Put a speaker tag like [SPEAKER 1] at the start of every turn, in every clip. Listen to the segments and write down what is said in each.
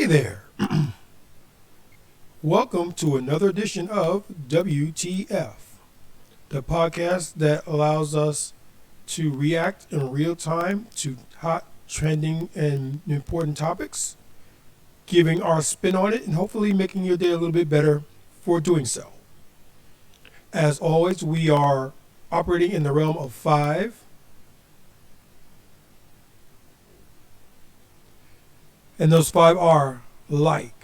[SPEAKER 1] there. Welcome to another edition of WTF, the podcast that allows us to react in real time to hot, trending, and important topics, giving our spin on it and hopefully making your day a little bit better for doing so. As always, we are operating in the realm of 5. And those 5 are like,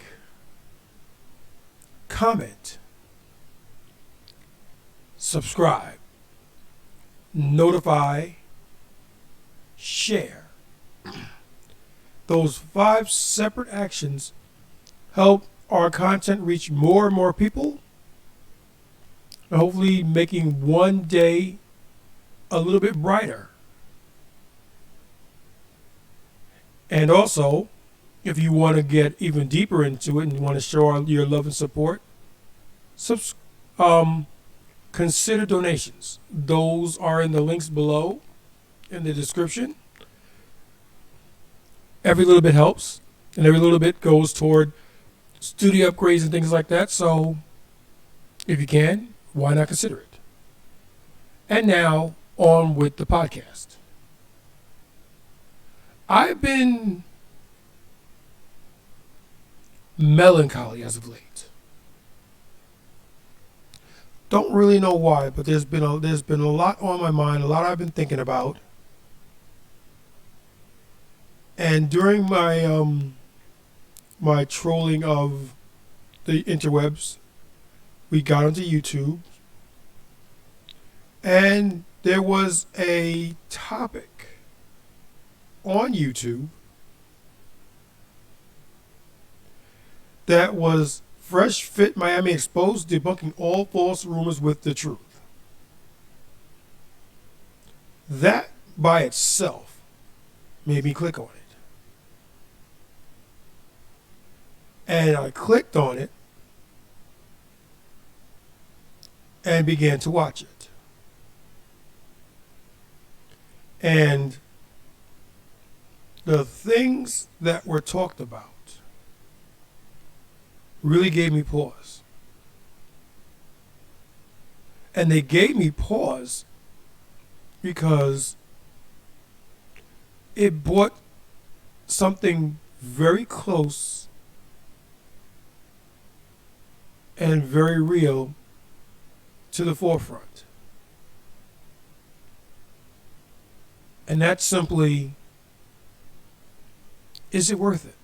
[SPEAKER 1] comment, subscribe, notify, share. Those 5 separate actions help our content reach more and more people, and hopefully making one day a little bit brighter. And also, if you want to get even deeper into it and you want to show your love and support, consider donations. Those are in the links below in the description. Every little bit helps, and every little bit goes toward studio upgrades and things like that. So if you can, why not consider it? And now, on with the podcast. I've been melancholy as of late. Don't really know why, but there's been a lot on my mind, a lot I've been thinking about. And during my trolling of the interwebs, we got onto YouTube, and there was a topic on YouTube that was Fresh Fit Miami Exposed, debunking all false rumors with the truth. That by itself made me click on it. And I clicked on it and began to watch it. And the things that were talked about really gave me pause. And they gave me pause because it brought something very close and very real to the forefront. And that's simply, is it worth it?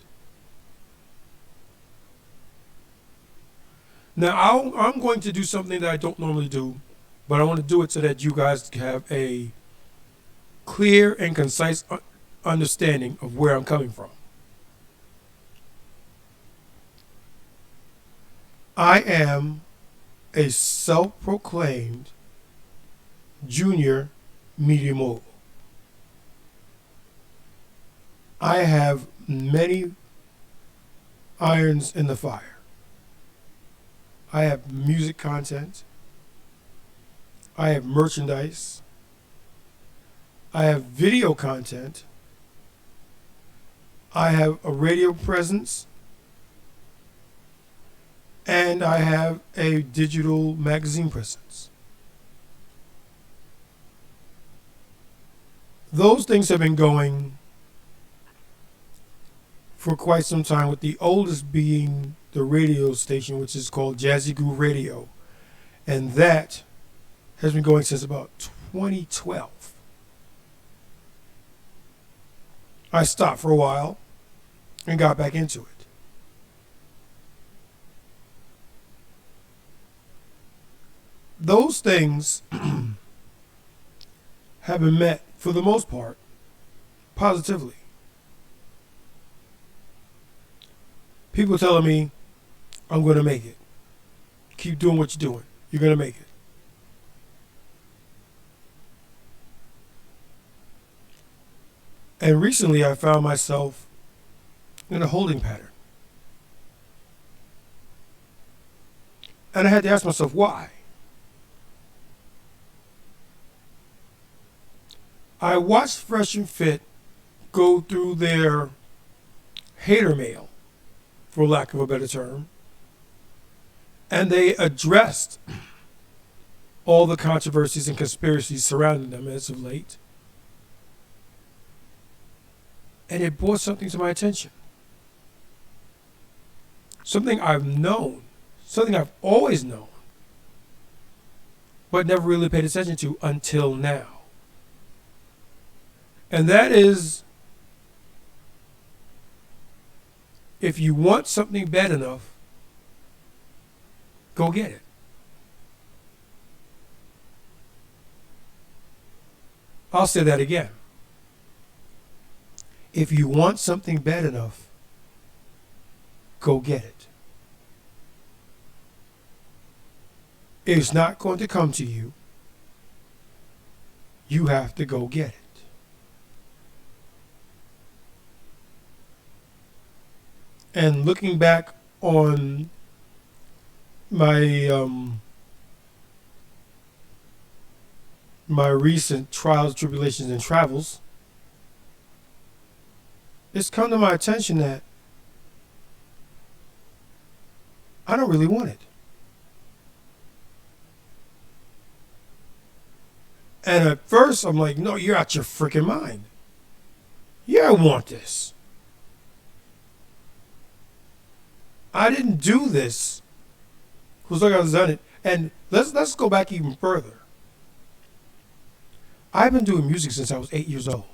[SPEAKER 1] Now, I'm going to do something that I don't normally do, but I want to do it so that you guys have a clear and concise understanding of where I'm coming from. I am a self-proclaimed junior media mogul. I have many irons in the fire. I have music content. I have merchandise. I have video content. I have a radio presence. And I have a digital magazine presence. Those things have been going for quite some time, with the oldest being the radio station, which is called Jazzy Groove Radio. And that has been going since about 2012. I stopped for a while and got back into it. Those things have been met, for the most part, positively. People telling me, I'm going to make it. Keep doing what you're doing. You're going to make it. And recently I found myself in a holding pattern. And I had to ask myself, why? I watched Fresh and Fit go through their hater mail for lack of a better term. And they addressed all the controversies and conspiracies surrounding them as of late. And it brought something to my attention. Something I've known, something I've always known, but never really paid attention to until now. And that is, if you want something bad enough, go get it. I'll say that again. If you want something bad enough, go get it. It's not going to come to you. You have to go get it. And looking back on my my recent trials, tribulations, and travels, it's come to my attention that I don't really want it. And at first I'm like, no, you're out your freaking mind. Yeah, I want this. I didn't do this. Who's like I've done it. And let's go back even further. I've been doing music since I was 8 years old.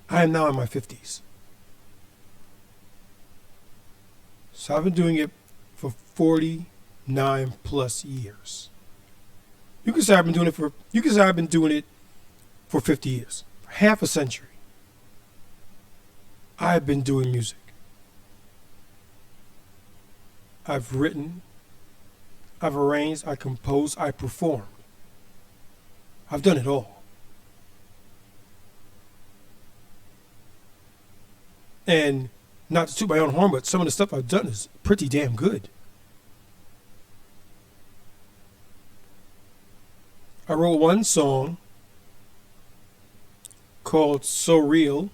[SPEAKER 1] I am now in my 50s. So I've been doing it for 49 plus years. You can say I've been doing it for 50 years, half a century. I've been doing music. I've written, I've arranged, I composed, I performed. I've done it all. And not to toot my own horn, but some of the stuff I've done is pretty damn good. I wrote one song called "So Real"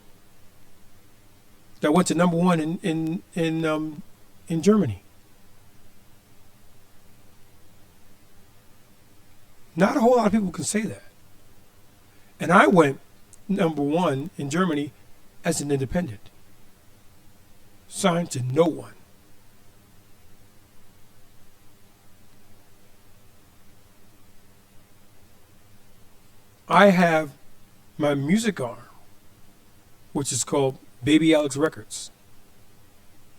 [SPEAKER 1] that went to #1 in Germany. Not a whole lot of people can say that. And I went #1 in Germany as an independent, signed to no one. I have my music arm, which is called Baby Alex Records.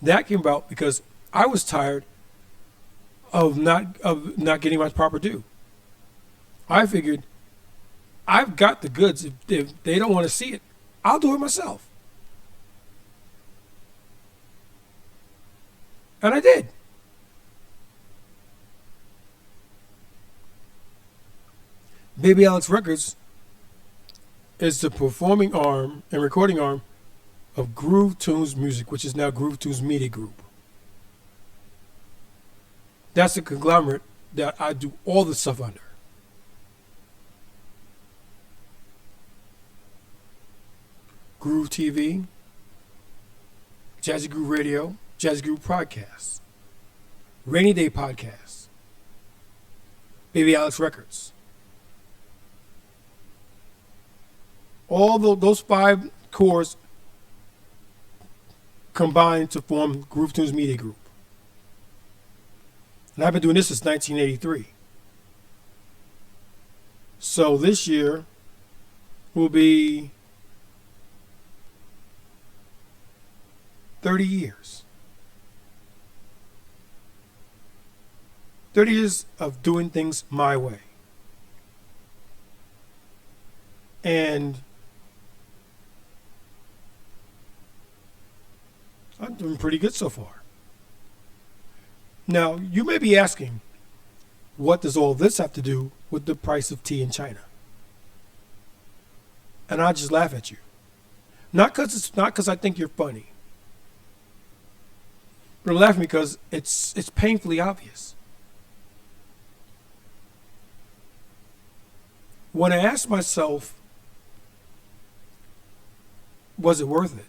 [SPEAKER 1] That came about because I was tired of not getting my proper due. I figured I've got the goods. If they don't want to see it, I'll do it myself. And I did. Baby Alex Records is the performing arm and recording arm of Groove Tunes Music, which is now Groove Tunes Media Group. That's a conglomerate that I do all the stuff under. Groove TV, Jazzy Groove Radio, Jazzy Groove Podcast, Rainy Day Podcast, Baby Alex Records. All those 5 cores combined to form Groove Tunes Media Group. And I've been doing this since 1983. So this year will be 30 years. 30 years of doing things my way. And I'm doing pretty good so far. Now, you may be asking, what does all this have to do with the price of tea in China? And I just laugh at you. Not because I think you're funny. But I'm laughing because it's painfully obvious. When I asked myself, was it worth it?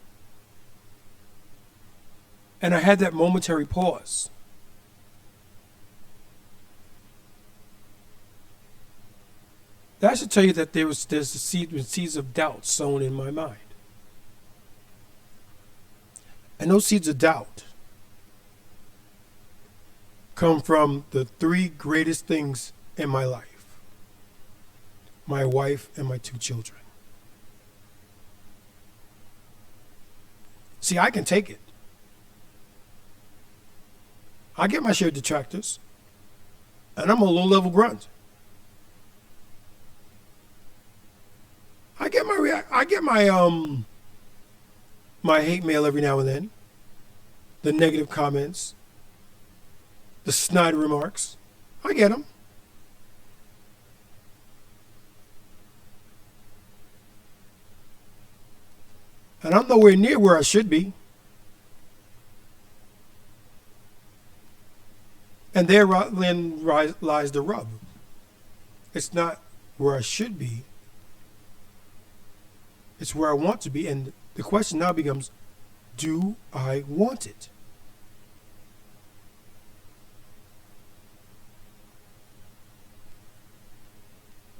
[SPEAKER 1] And I had that momentary pause. That should tell you that there's seeds of doubt sown in my mind. And those seeds of doubt come from the three greatest things in my life: my wife and my 2 children. See, I can take it. I get my share of detractors, and I'm a low-level grunt. I get my hate mail every now and then, the negative comments, the snide remarks. I get them. And I'm nowhere near where I should be. And therein lies the rub. It's not where I should be. It's where I want to be. And the question now becomes, do I want it?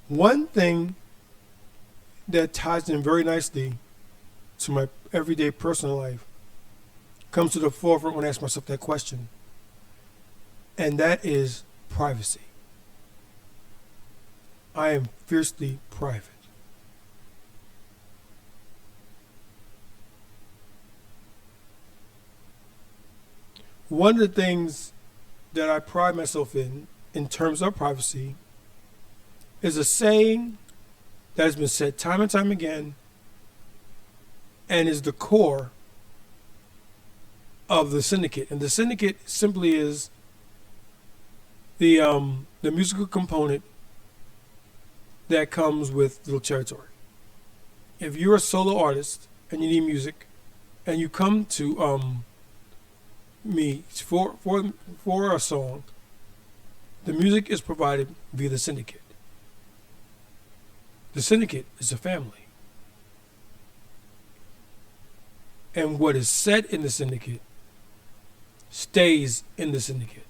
[SPEAKER 1] One thing that ties in very nicely to my everyday personal life comes to the forefront when I ask myself that question. And that is privacy. I am fiercely private. One of the things that I pride myself in terms of privacy, is a saying that has been said time and time again and is the core of the syndicate. And the syndicate simply is the musical component that comes with Little Territory. If you're a solo artist and you need music and you come to me for a song, the music is provided via the syndicate. The syndicate is a family. And what is said in the syndicate stays in the syndicate.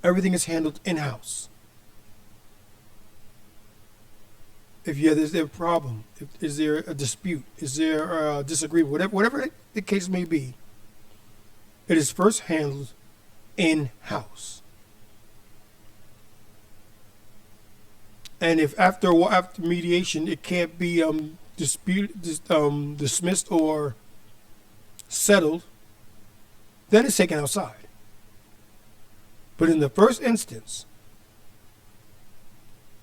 [SPEAKER 1] Everything is handled in-house. If there's a problem, is there a dispute, is there a disagreement, whatever the case may be, it is first handled in-house. And if after mediation it can't be dismissed or settled, then it's taken outside. But in the first instance,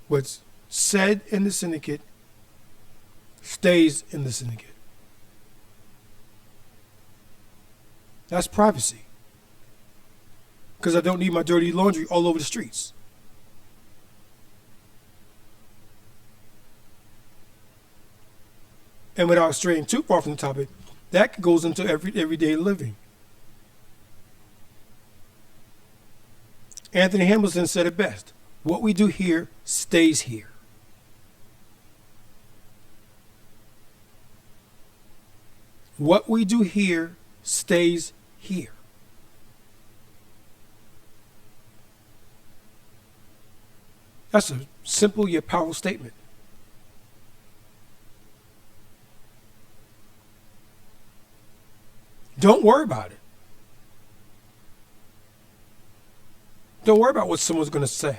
[SPEAKER 1] what's said in the syndicate stays in the syndicate. That's privacy. Because I don't need my dirty laundry all over the streets. And without straying too far from the topic, that goes into everyday living. Anthony Hamilton said it best. What we do here stays here. What we do here stays here. That's a simple yet powerful statement. Don't worry about it. Don't worry about what someone's going to say.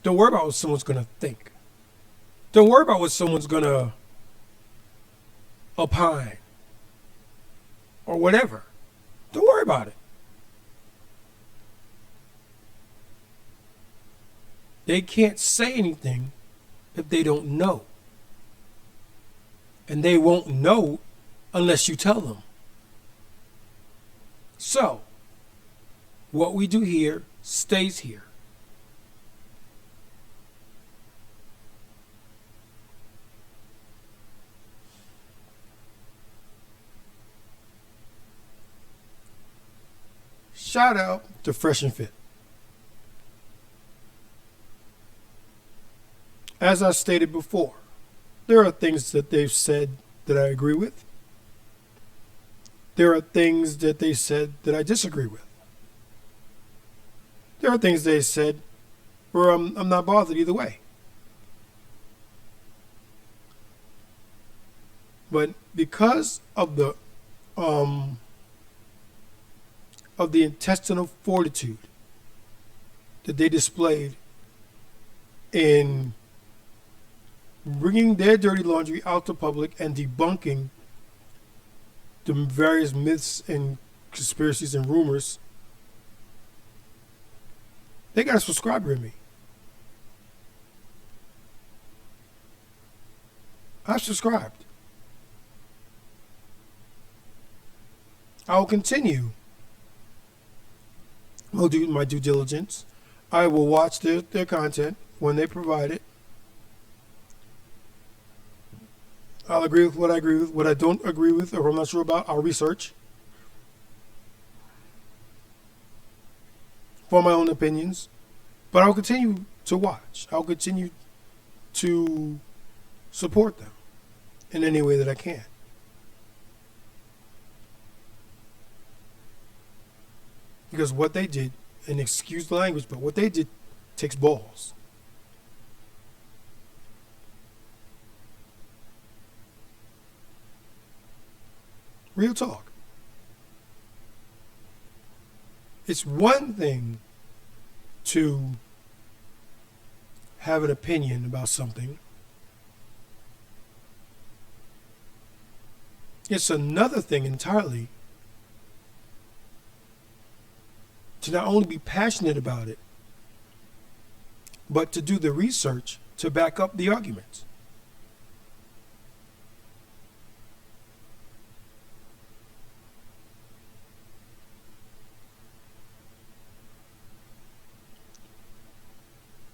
[SPEAKER 1] Don't worry about what someone's going to think. Don't worry about what someone's going to opine or whatever. Don't worry about it. They can't say anything if they don't know. And they won't know unless you tell them. So, what we do here stays here. Shout out to Fresh and Fit. As I stated before, There are things that they've said that I agree with. There are things that they said that I disagree with. There are things they said where I'm not bothered either way. But because of the intestinal fortitude that they displayed in bringing their dirty laundry out to public and debunking the various myths and conspiracies and rumors, they got a subscriber in me. I've subscribed. I will continue. I'll do my due diligence. I will watch their content when they provide it. I'll agree with what I agree with. What I don't agree with or I'm not sure about, I'll research for my own opinions. But I'll continue to watch. I'll continue to support them in any way that I can. Because what they did, and excuse the language, but what they did takes balls. Real talk. It's one thing to have an opinion about something. It's another thing entirely to not only be passionate about it, but to do the research to back up the arguments.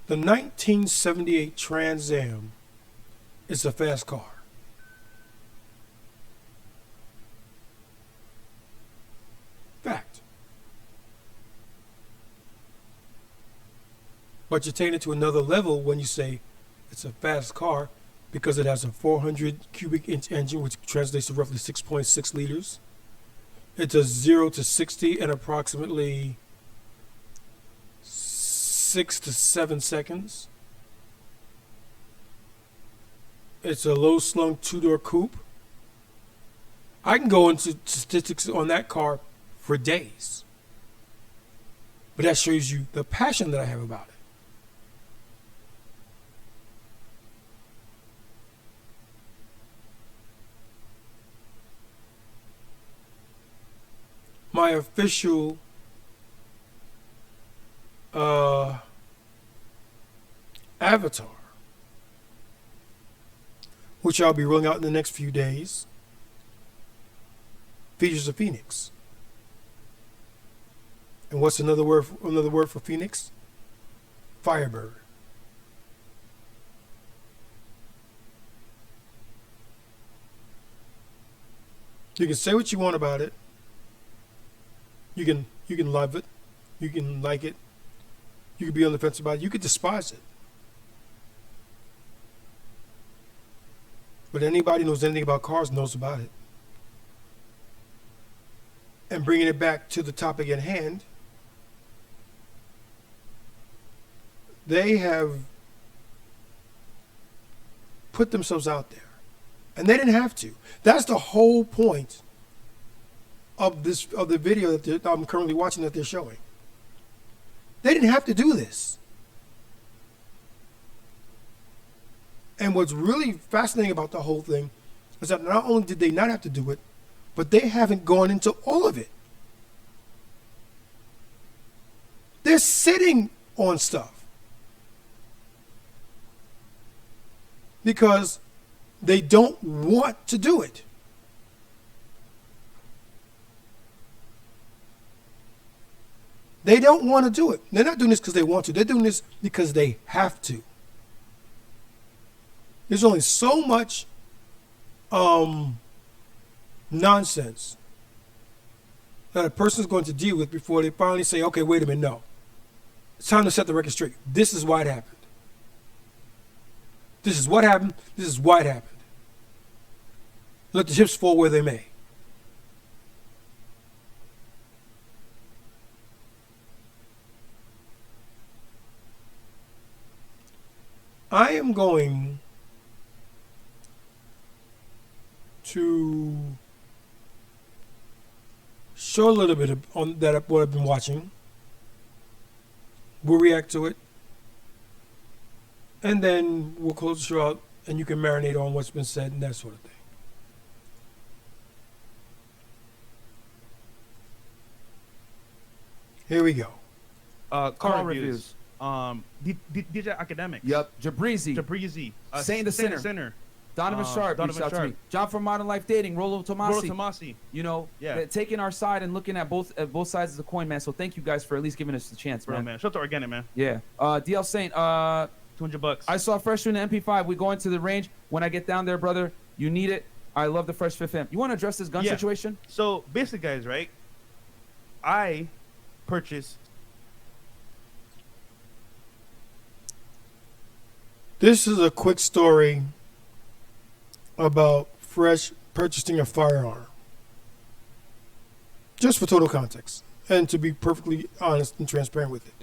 [SPEAKER 1] The 1978 Trans Am is a fast car. Fact. But you take it to another level when you say it's a fast car because it has a 400 cubic inch engine, which translates to roughly 6.6 liters. It's a 0 to 60 in approximately 6 to 7 seconds. It's a low slung two-door coupe. I can go into statistics on that car for days. But that shows you the passion that I have about it. My official avatar, which I'll be rolling out in the next few days, features a phoenix. And what's another word for phoenix? Firebird. You can say what you want about it. You can love it. You can like it. You can be on the fence about it. You could despise it. But anybody who knows anything about cars knows about it. And bringing it back to the topic at hand, they have put themselves out there. And they didn't have to. That's the whole point of the video that I'm currently watching that they're showing. They didn't have to do this. And what's really fascinating about the whole thing is that not only did they not have to do it, but they haven't gone into all of it. They're sitting on stuff because they don't want to do it. They don't want to do it. They're not doing this because they want to. They're doing this because they have to. There's only so much nonsense that a person's going to deal with before they finally say, okay, wait a minute, no. It's time to set the record straight. This is why it happened. This is what happened. This is why it happened. Let the chips fall where they may. I am going to show a little bit on that what I've been watching. We'll react to it, and then we'll close the show out, and you can marinate on what's been said and that sort of thing. Here we go.
[SPEAKER 2] Car reviews. DJ Academics.
[SPEAKER 3] Yep. Jabrizi. Saint the Sinner. Donovan Sharp reached out to me. John from Modern Life Dating. Rollo Tomasi. You know, taking our side and looking at both sides of the coin, man. So thank you guys for at least giving us the chance, man.
[SPEAKER 2] Man. Shout out to Organic, man.
[SPEAKER 3] Yeah. DL Saint.
[SPEAKER 2] $200.
[SPEAKER 3] I saw Fresh in the MP5. We go into the range. When I get down there, brother, you need it. I love the Fresh Fifth M. You want to address this gun situation?
[SPEAKER 2] So basically, guys, right? I purchased.
[SPEAKER 1] This is a quick story about Fresh purchasing a firearm. Just for total context, and to be perfectly honest and transparent with it.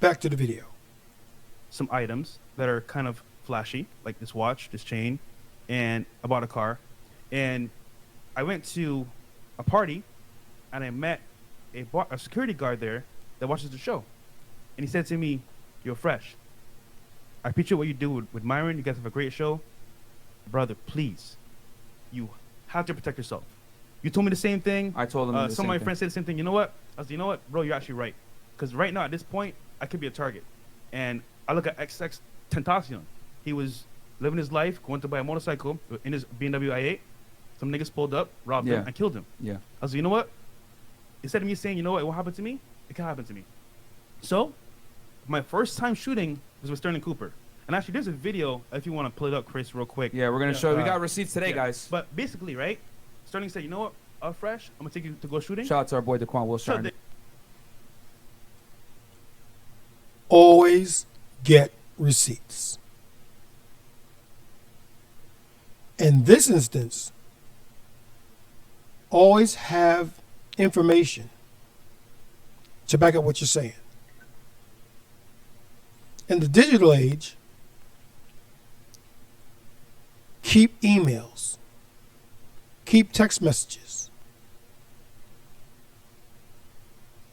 [SPEAKER 1] Back to the video.
[SPEAKER 2] Some items that are kind of flashy, like this watch, this chain, and I bought a car. And I went to a party, and I met a security guard there that watches the show. And he said to me, "You're Fresh. I appreciate what you do with Myron. You guys have a great show. Brother, please, you have to protect yourself." You told me the same thing.
[SPEAKER 3] I told him
[SPEAKER 2] some of my friends said the same thing. You know what? I said, you know what, bro, you're actually right. Because right now, at this point, I could be a target. And I look at XX Tentacion. He was living his life, going to buy a motorcycle in his BMW i8. Some niggas pulled up, robbed him, and killed him.
[SPEAKER 3] Yeah.
[SPEAKER 2] I said, you know what? Instead of me saying, you know what, it won't happen to me, it can happen to me. So, my first time shooting was with Sterling Cooper. And actually, there's a video, if you want to pull it up, Chris, real quick.
[SPEAKER 3] Yeah, we're going to show you. We got receipts today, guys.
[SPEAKER 2] But basically, right, Sterling said, you know what, Fresh, I'm going to take you to go shooting.
[SPEAKER 3] Shout out to our boy, Daquan Wilshire.
[SPEAKER 1] Always get receipts. In this instance, always have information to back up what you're saying. In the digital age, keep emails, keep text messages,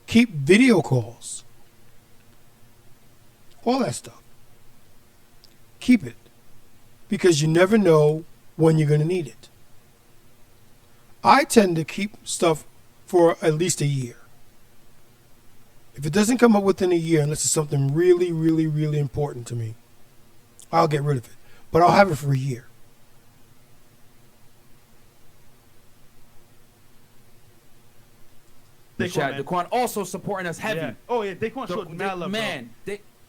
[SPEAKER 1] keep video calls, all that stuff. Keep it, because you never know when you're going to need it. I tend to keep stuff for at least a year. If it doesn't come up within a year, unless it's something really, really, really important to me, I'll get rid of it. But I'll have it for a year.
[SPEAKER 3] Daquan also supporting us heavy.
[SPEAKER 2] Yeah. Oh, yeah, Daquan showed mad love,
[SPEAKER 3] man.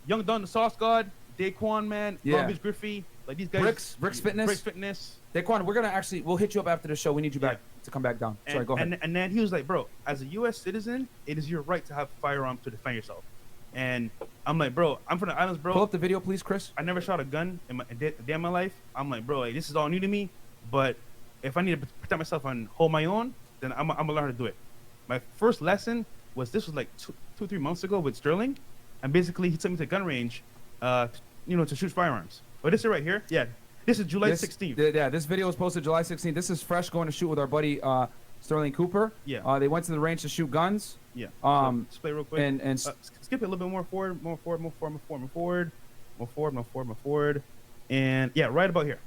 [SPEAKER 2] Young Don the Sauce God, Daquan, man, Long Beach Griffey, like these guys.
[SPEAKER 3] Bricks Fitness. Daquan, we'll hit you up after the show. We need you back to come back down. Sorry, go ahead.
[SPEAKER 2] And then he was like, bro, as a U.S. citizen, it is your right to have a firearm to defend yourself. And I'm like, bro, I'm from the islands, bro.
[SPEAKER 3] Pull up the video, please, Chris.
[SPEAKER 2] I never shot a gun in a day in my life. I'm like, bro, like, this is all new to me. But if I need to protect myself and hold my own, then I'm going to learn how to do it. My first lesson was like 3 months ago with Sterling. And basically, he took me to the gun range, to shoot firearms. But this is right here. Yeah. This is July 16th.
[SPEAKER 3] Yeah, this video was posted July 16th. This is Fresh going to shoot with our buddy Sterling Cooper.
[SPEAKER 2] Yeah.
[SPEAKER 3] They went to the range to shoot guns.
[SPEAKER 2] Yeah. Just play real quick.
[SPEAKER 3] And
[SPEAKER 2] skip it a little bit more forward, more forward. And yeah, right about here.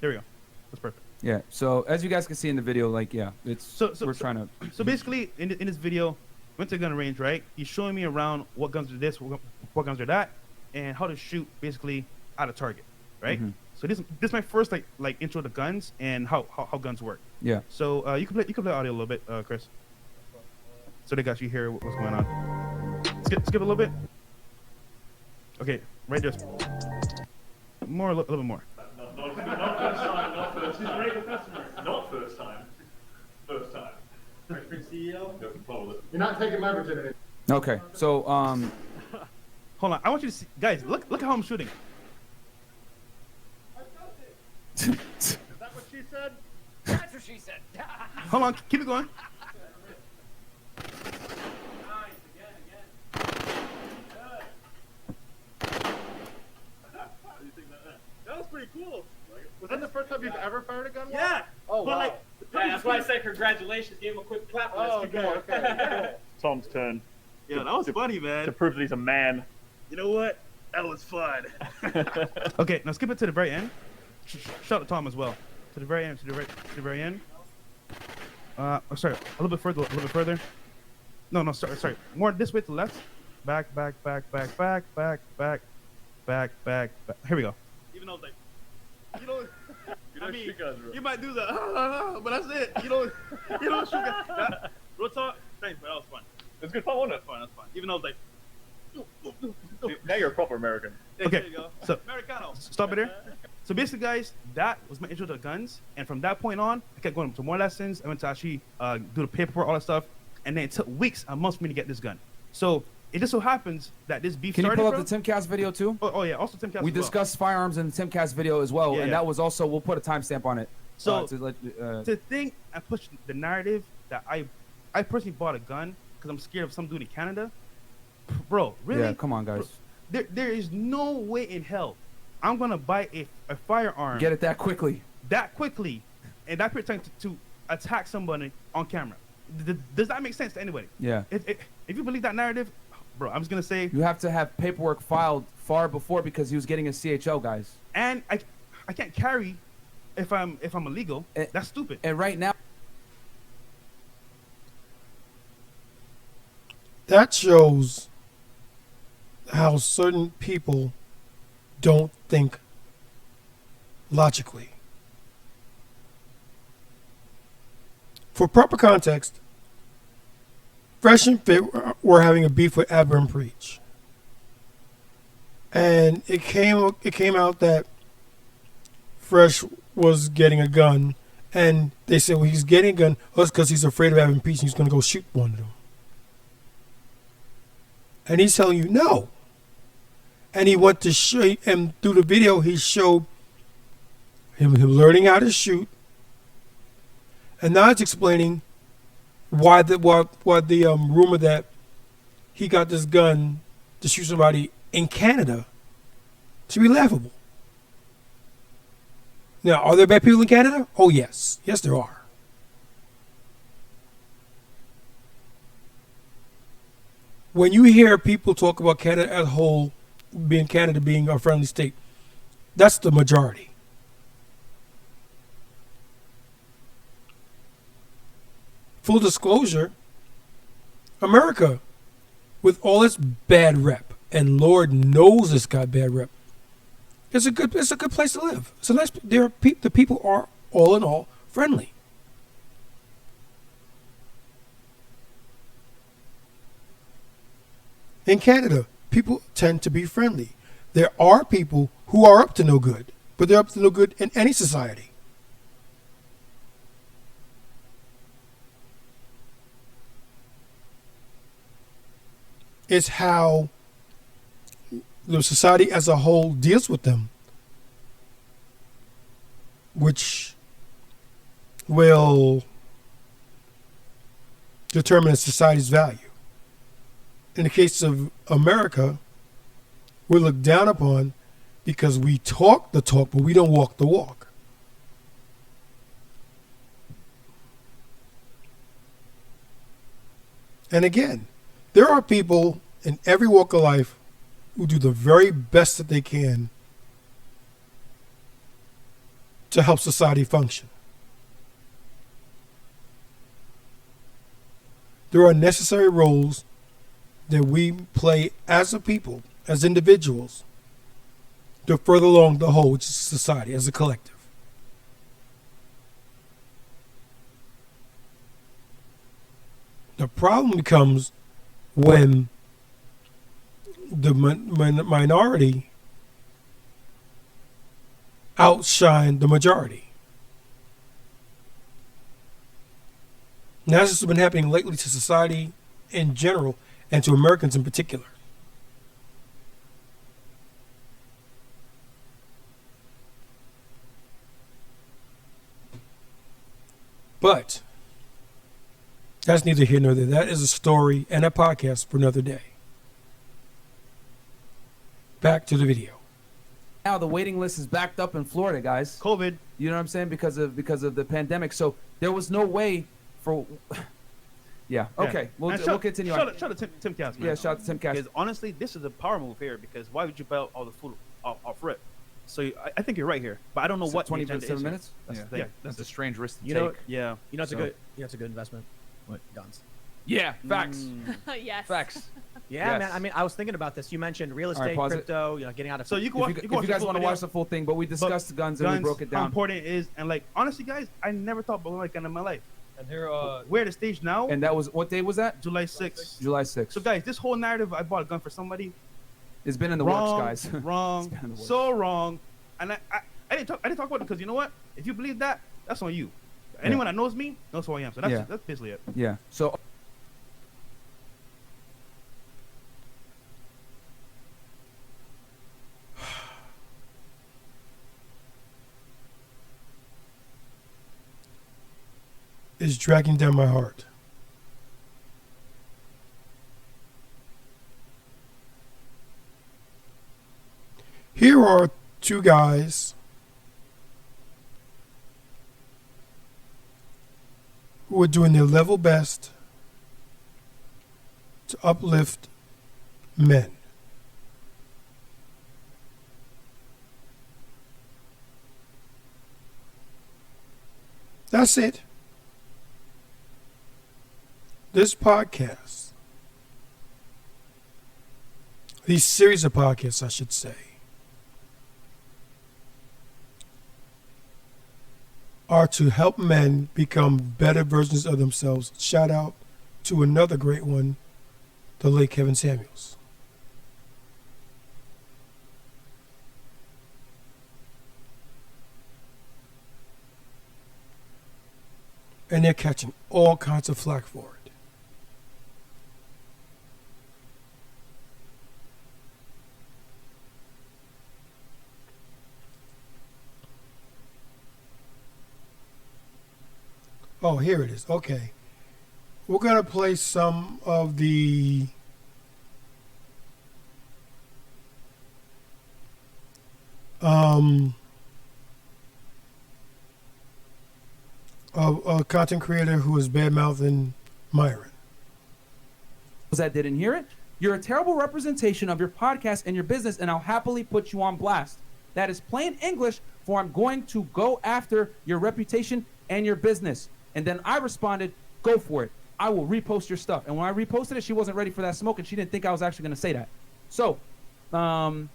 [SPEAKER 2] There we go. That's perfect.
[SPEAKER 3] Yeah. So as you guys can see in the video, like, we're trying to.
[SPEAKER 2] So basically, in this video, went to the gun range, right? He's showing me around what guns are this, what guns are that, and how to shoot basically at a target, right? Mm-hmm. So this is my first like intro to guns and how guns work.
[SPEAKER 3] Yeah.
[SPEAKER 2] So you can play audio a little bit, Chris. So they got you hear what's going on. Skip a little bit. Okay, right there. More, a little bit more.
[SPEAKER 4] Not first time. Not first. He's a very good customer. Not first time. First time. CEO. You're not taking my virginity.
[SPEAKER 3] Okay, so
[SPEAKER 2] hold on. I want you to see, guys. Look at how I'm shooting.
[SPEAKER 4] Is that what she said?
[SPEAKER 5] That's what she said.
[SPEAKER 2] Hold on. Keep it going.
[SPEAKER 4] That was pretty cool. Was that the first time you've ever fired a gun?
[SPEAKER 5] Yeah.
[SPEAKER 4] Oh, wow.
[SPEAKER 5] Yeah, that's why I said congratulations. Give him a quick clap.
[SPEAKER 4] Oh, okay.
[SPEAKER 6] Tom's turn
[SPEAKER 2] Yeah, that was funny, man.
[SPEAKER 6] to prove that he's a man.
[SPEAKER 2] You know what? That was fun. Okay, now skip it to the very end. Shout out to Tom as well. To the very end. To the very end. Sorry, a little bit further. No, sorry. More this way to the left. Back. Here we go. Even though it's like, you know, I mean, you might do the, but that's it. You don't shoot guys. Real talk. Thanks, but that was fun.
[SPEAKER 6] It's good fun, wasn't it?
[SPEAKER 2] That's fun. Even though it's like,
[SPEAKER 6] Now you're a proper American.
[SPEAKER 2] okay.
[SPEAKER 5] There you go.
[SPEAKER 2] So
[SPEAKER 5] Americano.
[SPEAKER 2] stop it there. So basically, guys, that was my intro to guns, and from that point on, I kept going to more lessons. I went to actually do the paperwork, all that stuff, and then it took weeks and months for me to get this gun. So it just so happens that this beef
[SPEAKER 3] can you
[SPEAKER 2] started
[SPEAKER 3] pull up
[SPEAKER 2] from-
[SPEAKER 3] the Timcast video too?
[SPEAKER 2] Oh yeah, also Timcast.
[SPEAKER 3] We
[SPEAKER 2] as well.
[SPEAKER 3] discussed firearms in the Timcast video as well,
[SPEAKER 2] Yeah,
[SPEAKER 3] and
[SPEAKER 2] yeah.
[SPEAKER 3] that was also, we'll put a timestamp on it.
[SPEAKER 2] So
[SPEAKER 3] to
[SPEAKER 2] to think and push the narrative that I personally bought a gun because I'm scared of some dude in Canada, bro. Really?
[SPEAKER 3] yeah, come on, guys.
[SPEAKER 2] There is no way in hell I'm gonna buy a firearm
[SPEAKER 3] Get it that quickly.
[SPEAKER 2] and that period of time to attack somebody on camera. Does that make sense to anybody?
[SPEAKER 3] Yeah.
[SPEAKER 2] If you believe that narrative, bro, I'm just gonna say,
[SPEAKER 3] You have to have paperwork filed far before because he was getting a CHL, guys.
[SPEAKER 2] and I can't carry if I'm illegal. That's stupid.
[SPEAKER 3] And right now,
[SPEAKER 1] That shows how certain people don't think logically. For proper context, Fresh and Fit were having a beef with Aber and Preach. And it came out that Fresh was getting a gun, and they said, well, he's getting a gun, well, it's because he's afraid of having Preach and he's going to go shoot one of them. And he's telling you no. And he went to show, and through the video, he showed him learning how to shoot. And now it's explaining why the rumor that he got this gun to shoot somebody in Canada to be laughable. Now, are there bad people in Canada? Oh, yes. Yes, there are. When you hear people talk about Canada as a whole, Canada being a friendly state, that's the majority. Full disclosure, America, with all its bad rep, and Lord knows it's got bad rep, it's a good place to live. It's a nice. The people are all in all friendly. In Canada, people tend to be friendly. There are people who are up to no good, but they're up to no good in any society. It's how the society as a whole deals with them, which will determine a society's value. In the case of America, we're looked down upon because we talk the talk, but we don't walk the walk. And again, there are people in every walk of life who do the very best that they can to help society function. There are necessary roles that we play as a people, as individuals, to further along the whole, which is society, as a collective. The problem becomes when the minority outshine the majority. Now, this has been happening lately to society in general and to Americans in particular. But that's neither here nor there. That is a story and a podcast for another day. Back to the video.
[SPEAKER 3] Now the waiting list is backed up in Florida, guys.
[SPEAKER 2] COVID.
[SPEAKER 3] You know what I'm saying? Because of the pandemic. So there was no way for. Yeah. Okay. We'll continue.
[SPEAKER 2] Shout out to Tim Cass, man.
[SPEAKER 3] Yeah. Shout out to Tim Cass.
[SPEAKER 2] Because honestly, this is a power move here. Because why would you buy all the food off rip? So I think you're right here, but I don't know what
[SPEAKER 3] 27 minutes.
[SPEAKER 2] That's the thing.
[SPEAKER 3] Yeah, that's a strange risk to
[SPEAKER 7] You
[SPEAKER 3] take.
[SPEAKER 7] know,
[SPEAKER 2] Yeah.
[SPEAKER 7] You know, it's a good investment. What, guns?
[SPEAKER 3] Yeah. Facts.
[SPEAKER 8] Yes.
[SPEAKER 3] Facts.
[SPEAKER 7] Yeah,
[SPEAKER 3] Yes.
[SPEAKER 7] man. I mean, I was thinking about this. You mentioned real estate,
[SPEAKER 3] pause it.
[SPEAKER 7] crypto. You know, getting out of.
[SPEAKER 2] So you can
[SPEAKER 3] If
[SPEAKER 2] watch.
[SPEAKER 3] you guys want to watch the full thing, but we discussed the guns and we broke it
[SPEAKER 2] How
[SPEAKER 3] down.
[SPEAKER 2] important it is, and like honestly, guys, I never thought about like gun in my life.
[SPEAKER 9] And here,
[SPEAKER 2] We're at a stage now.
[SPEAKER 3] And that was what day was that?
[SPEAKER 2] July 6th.
[SPEAKER 3] July 6th.
[SPEAKER 2] So guys, this whole narrative, I bought a gun for somebody.
[SPEAKER 3] It's been in the
[SPEAKER 2] Wrong,
[SPEAKER 3] works, guys.
[SPEAKER 2] Wrong.
[SPEAKER 3] It's been in the works.
[SPEAKER 2] So wrong. And I didn't talk about it because you know what? If you believe that, that's on you. Anyone that knows me knows who I am. So that's basically it.
[SPEAKER 3] Yeah. So.
[SPEAKER 1] Is dragging down my heart. Here are two guys who are doing their level best to uplift men. That's it. This podcast, these series of podcasts, I should say, are to help men become better versions of themselves. Shout out to another great one, the late Kevin Samuels. And they're catching all kinds of flack for it. Oh, here it is. Okay. We're going to play some of the of a content creator who is bad-mouthing Myron.
[SPEAKER 3] That didn't hear it. You're a terrible representation of your podcast and your business, and I'll happily put you on blast. That is plain English for I'm going to go after your reputation and your business. And then I responded, go for it. I will repost your stuff. And when I reposted it, she wasn't ready for that smoke, and she didn't think I was actually going to say that. So, oh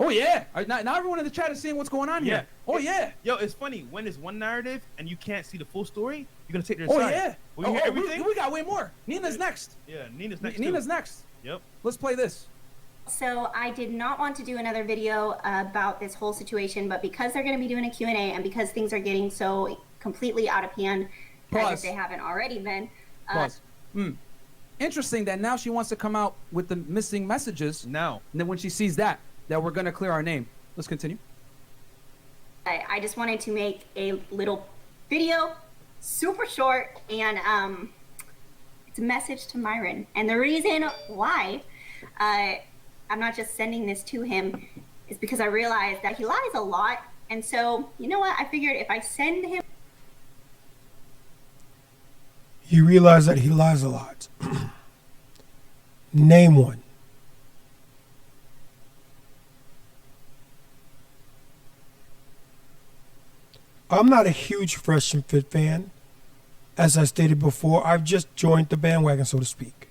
[SPEAKER 3] yeah. Now everyone in the chat is seeing what's going on here. Oh yeah.
[SPEAKER 2] Yo, it's funny. When it's one narrative and you can't see the full story, you're going to take their
[SPEAKER 3] Oh
[SPEAKER 2] side.
[SPEAKER 3] yeah.
[SPEAKER 2] When you hear everything?
[SPEAKER 3] We got way more. Nina's next.
[SPEAKER 2] Yeah, Nina's next.
[SPEAKER 3] Nina's next.
[SPEAKER 2] Yep.
[SPEAKER 3] Let's play this.
[SPEAKER 8] So I did not want to do another video about this whole situation, but because they're going to be doing a Q&A and because things are getting so completely out of hand, as if they haven't already been.
[SPEAKER 3] Interesting that now she wants to come out with the missing messages.
[SPEAKER 2] Now.
[SPEAKER 3] And then when she sees that we're going to clear our name. Let's continue.
[SPEAKER 8] I just wanted to make a little video, super short, and it's a message to Myron. And the reason why I'm not just sending this to him is because I realized that he lies a lot. And so, you know what? I figured if I send him...
[SPEAKER 1] You realize that he lies a lot. Name one. I'm not a huge Fresh and Fit fan. As I stated before, I've just joined the bandwagon, so to speak.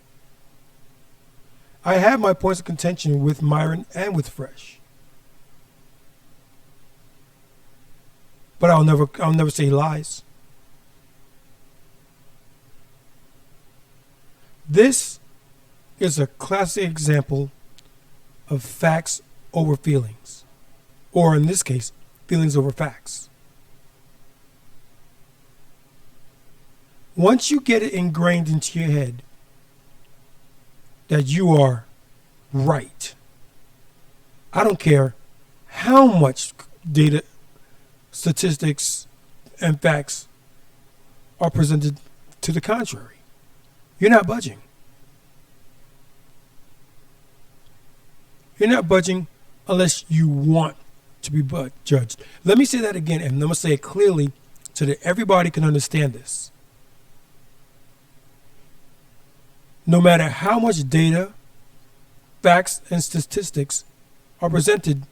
[SPEAKER 1] I have my points of contention with Myron and with Fresh. But I'll never say he lies. This is a classic example of facts over feelings. Or in this case, feelings over facts. Once you get it ingrained into your head that you are right, I don't care how much data, statistics, and facts are presented to the contrary. You're not budging. You're not budging unless you want to be judged. Let me say that again, and I'm going to say it clearly so that everybody can understand this. No matter how much data, facts, and statistics are presented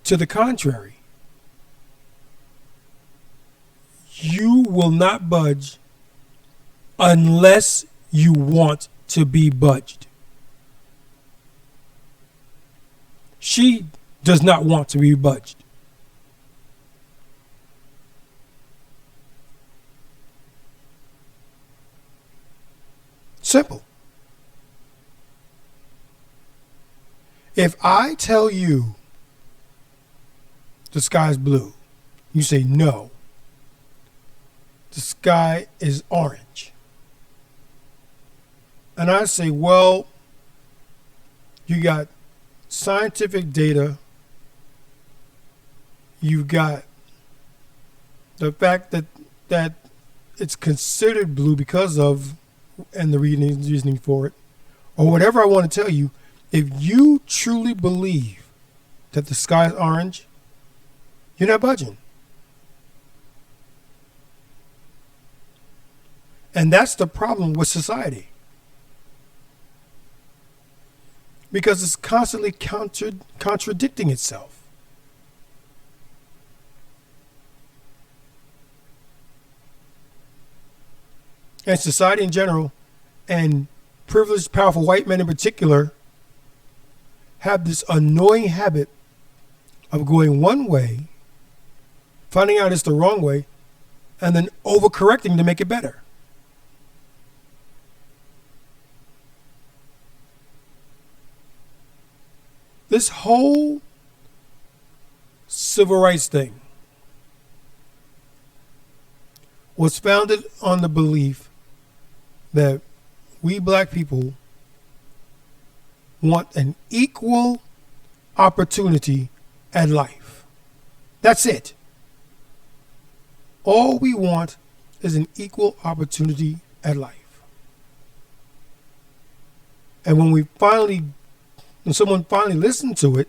[SPEAKER 1] to the contrary, you will not budge unless you want to be budged. She does not want to be budged. Simple. If I tell you the sky's blue, you say no, the sky is orange. And I say, well, you got scientific data, you've got the fact that it's considered blue because of, and the reasoning for it, or whatever I want to tell you, if you truly believe that the sky is orange, you're not budging. And that's the problem with society. Because it's constantly contradicting itself. And society in general, and privileged, powerful white men in particular, have this annoying habit of going one way, finding out it's the wrong way, and then overcorrecting to make it better. This whole civil rights thing was founded on the belief that we black people want an equal opportunity at life. That's it. All we want is an equal opportunity at life. And when someone finally listened to it,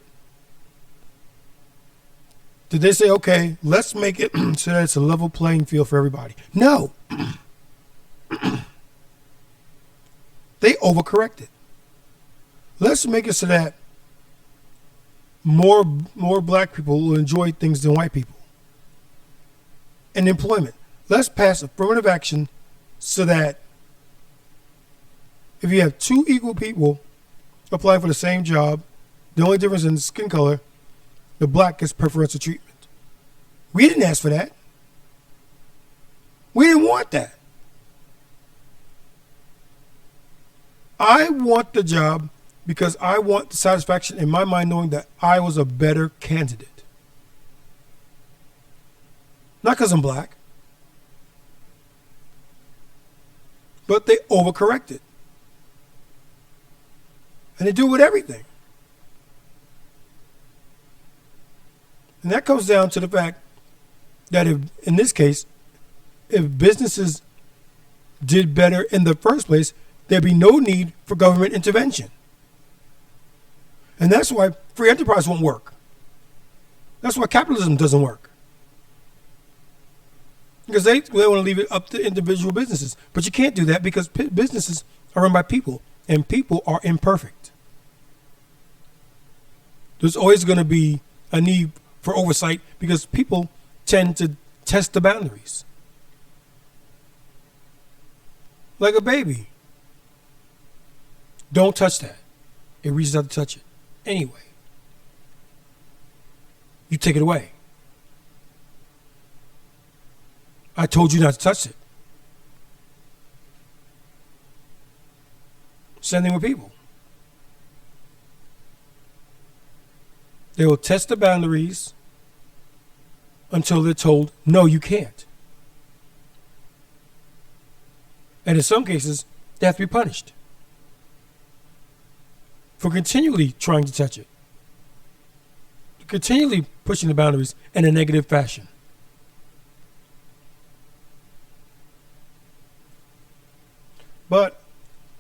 [SPEAKER 1] did they say, okay, let's make it so that it's a level playing field for everybody? No. They overcorrected. Let's make it so that more black people will enjoy things than white people. And employment. Let's pass affirmative action so that if you have two equal people applying for the same job, the only difference in skin color, the black gets preferential treatment. We didn't ask for that. We didn't want that. I want the job because I want the satisfaction in my mind knowing that I was a better candidate. Not because I'm black. But they overcorrected. And they do it with everything. And that comes down to the fact that if, in this case, if businesses did better in the first place, there'd be no need for government intervention. And that's why free enterprise won't work. That's why capitalism doesn't work. Because they want to leave it up to individual businesses. But you can't do that because businesses are run by people, and people are imperfect. There's always going to be a need for oversight because people tend to test the boundaries. Like a baby. Don't touch that. It reaches out to touch it. Anyway. You take it away. I told you not to touch it. Same thing with people. They will test the boundaries until they're told, no, you can't. And in some cases, they have to be punished for continually trying to touch it, continually pushing the boundaries in a negative fashion.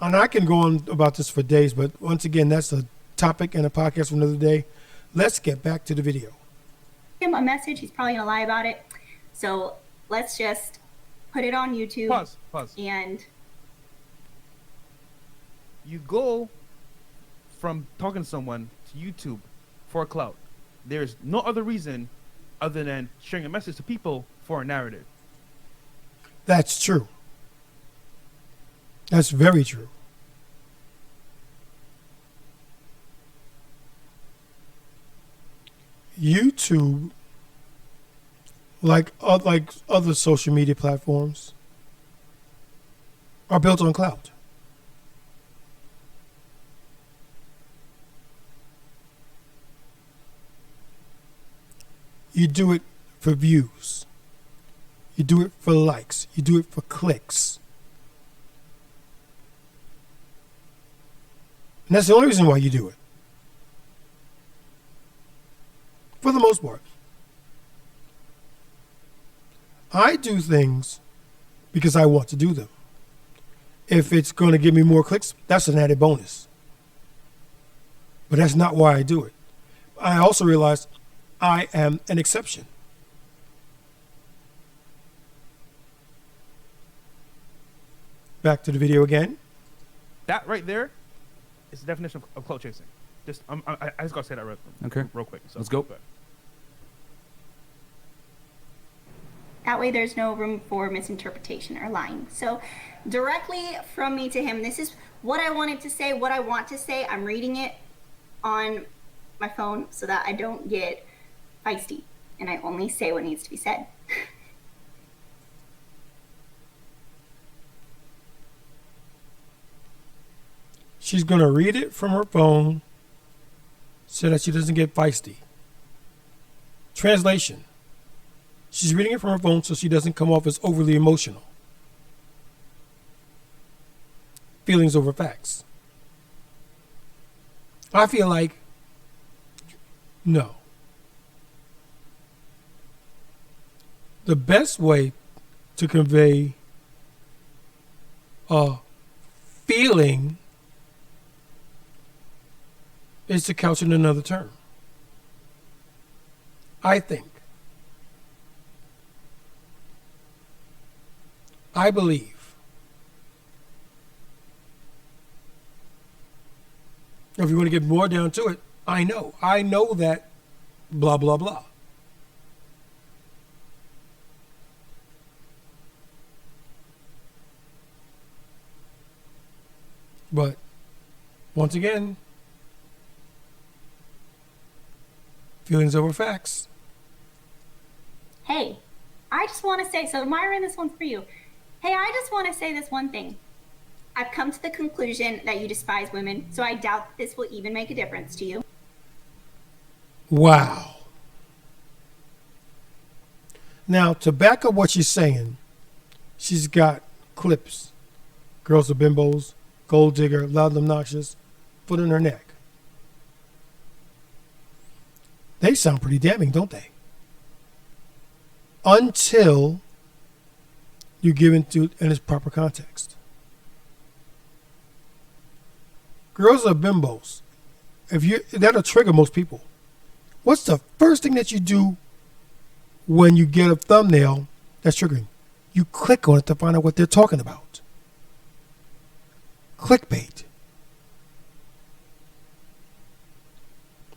[SPEAKER 1] And I can go on about this for days, but once again, that's a topic and a podcast for another day. Let's get back to the video.
[SPEAKER 8] Him a message, he's probably gonna lie about it. So let's just put it on YouTube.
[SPEAKER 2] Pause.
[SPEAKER 8] And
[SPEAKER 2] you go from talking to someone to YouTube for a clout. There's no other reason other than sharing a message to people for a narrative.
[SPEAKER 1] That's true. That's very true. YouTube, like other social media platforms, are built on clout. You do it for views. You do it for likes. You do it for clicks. And that's the only reason why you do it. For the most part. I do things because I want to do them. If it's going to give me more clicks, that's an added bonus. But that's not why I do it. I also realize I am an exception. Back to the video again.
[SPEAKER 2] That right there is the definition of clout chasing. I just gotta say that real quick. So
[SPEAKER 3] let's go.
[SPEAKER 8] that way there's no room for misinterpretation or lying. So directly from me to him, this is what I wanted to say, what I want to say. I'm reading it on my phone so that I don't get feisty and I only say what needs to be said.
[SPEAKER 1] She's going to read it from her phone so that she doesn't get feisty. Translation. She's reading it from her phone so she doesn't come off as overly emotional. Feelings over facts. I feel like, no. The best way to convey a feeling is to couch it in another term. I think. I believe. If you want to get more down to it, I know. I know that blah, blah, blah. But once again, feelings over facts.
[SPEAKER 8] Hey, I just want to say, so Myron, this one's for you. Hey, I just want to say this one thing. I've come to the conclusion that you despise women, so I doubt this will even make a difference to you.
[SPEAKER 1] Wow. Now, to back up what she's saying, she's got clips. Girls are bimbos, gold digger, loud and obnoxious, foot in her neck. They sound pretty damning, don't they? Until you give into it in its proper context. Girls are bimbos. That'll trigger most people. What's the first thing that you do when you get a thumbnail that's triggering? You click on it to find out what they're talking about. Clickbait.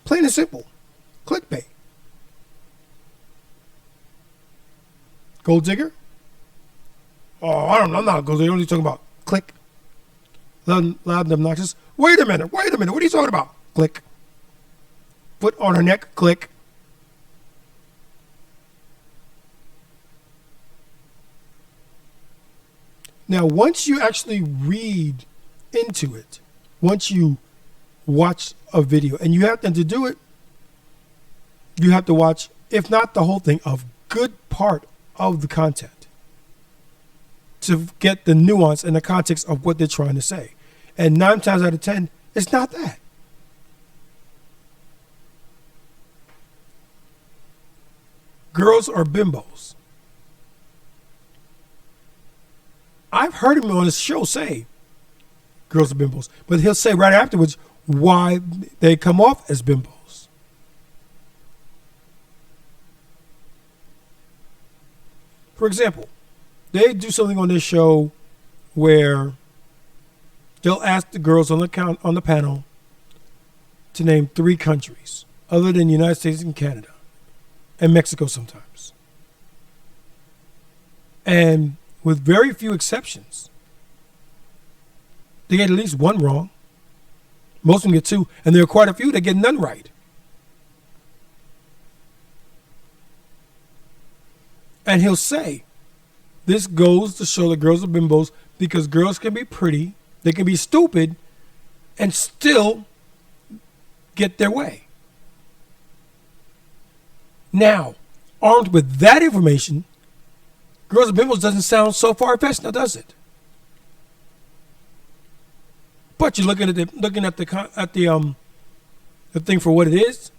[SPEAKER 1] Plain and simple. Clickbait. Gold digger? Oh, I'm not a gold digger. What are you talking about? Click. Loud and obnoxious. Wait a minute. What are you talking about? Click. Foot on her neck. Click. Now, once you actually read into it, once you watch a video, and to do it, you have to watch, if not the whole thing, a good part of the content. to get the nuance and the context of what they're trying to say. And 9 times out of 10, it's not that. Girls are bimbos. I've heard him on his show say girls are bimbos, but he'll say right afterwards why they come off as bimbos. For example, they do something on this show where they'll ask the girls on the panel to name 3 countries other than the United States and Canada and Mexico sometimes. And with very few exceptions, they get at least 1 wrong. Most of them get 2, and there are quite a few that get none right. And he'll say, this goes to show that girls are bimbos because girls can be pretty, they can be stupid, and still get their way. Now, armed with that information, girls are bimbos doesn't sound so far-fetched now, does it? But you're looking at the thing for what it is.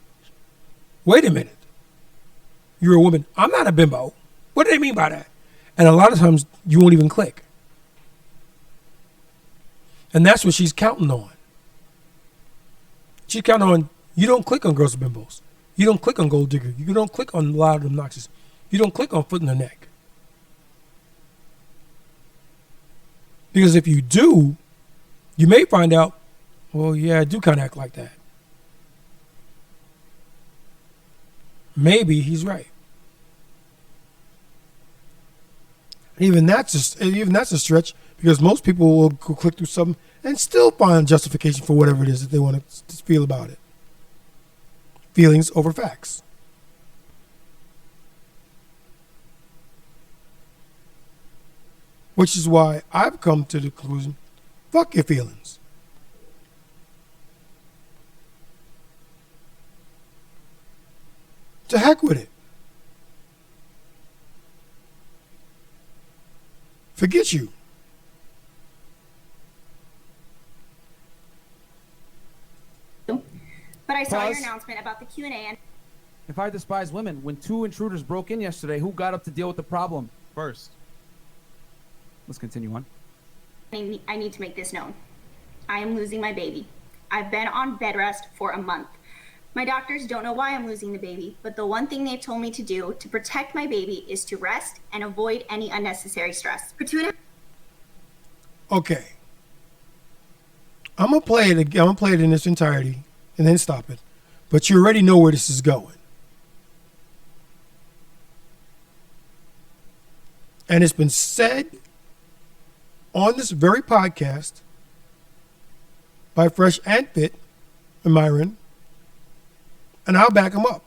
[SPEAKER 1] Wait a minute. You're a woman. I'm not a bimbo. What do they mean by that? And a lot of times you won't even click. And that's what she's counting on. She's counting on, you don't click on girls with bimbos. You don't click on gold digger. You don't click on loud obnoxious. You don't click on foot in the neck. Because if you do, you may find out, well, yeah, I do kind of act like that. Maybe he's right. Even that's a stretch, because most people will go click through something and still find justification for whatever it is that they want to feel about it. Feelings over facts. Which is why I've come to the conclusion, fuck your feelings. To heck with it. Forget you.
[SPEAKER 8] But I saw
[SPEAKER 3] Pause.
[SPEAKER 8] your announcement about the Q&A and
[SPEAKER 3] If I despise women, when 2 intruders broke in yesterday, who got up to deal with the problem first? Let's continue on.
[SPEAKER 8] I need to make this known. I am losing my baby. I've been on bed rest for a month. My doctors don't know why I'm losing the baby, but the one thing they've told me to do to protect my baby is to rest and avoid any unnecessary stress. For 2.5
[SPEAKER 1] Okay. I'm gonna play it. I'm gonna play it in its entirety and then stop it. But you already know where this is going. And it's been said on this very podcast by Fresh and Fit and Myron, and I'll back them up.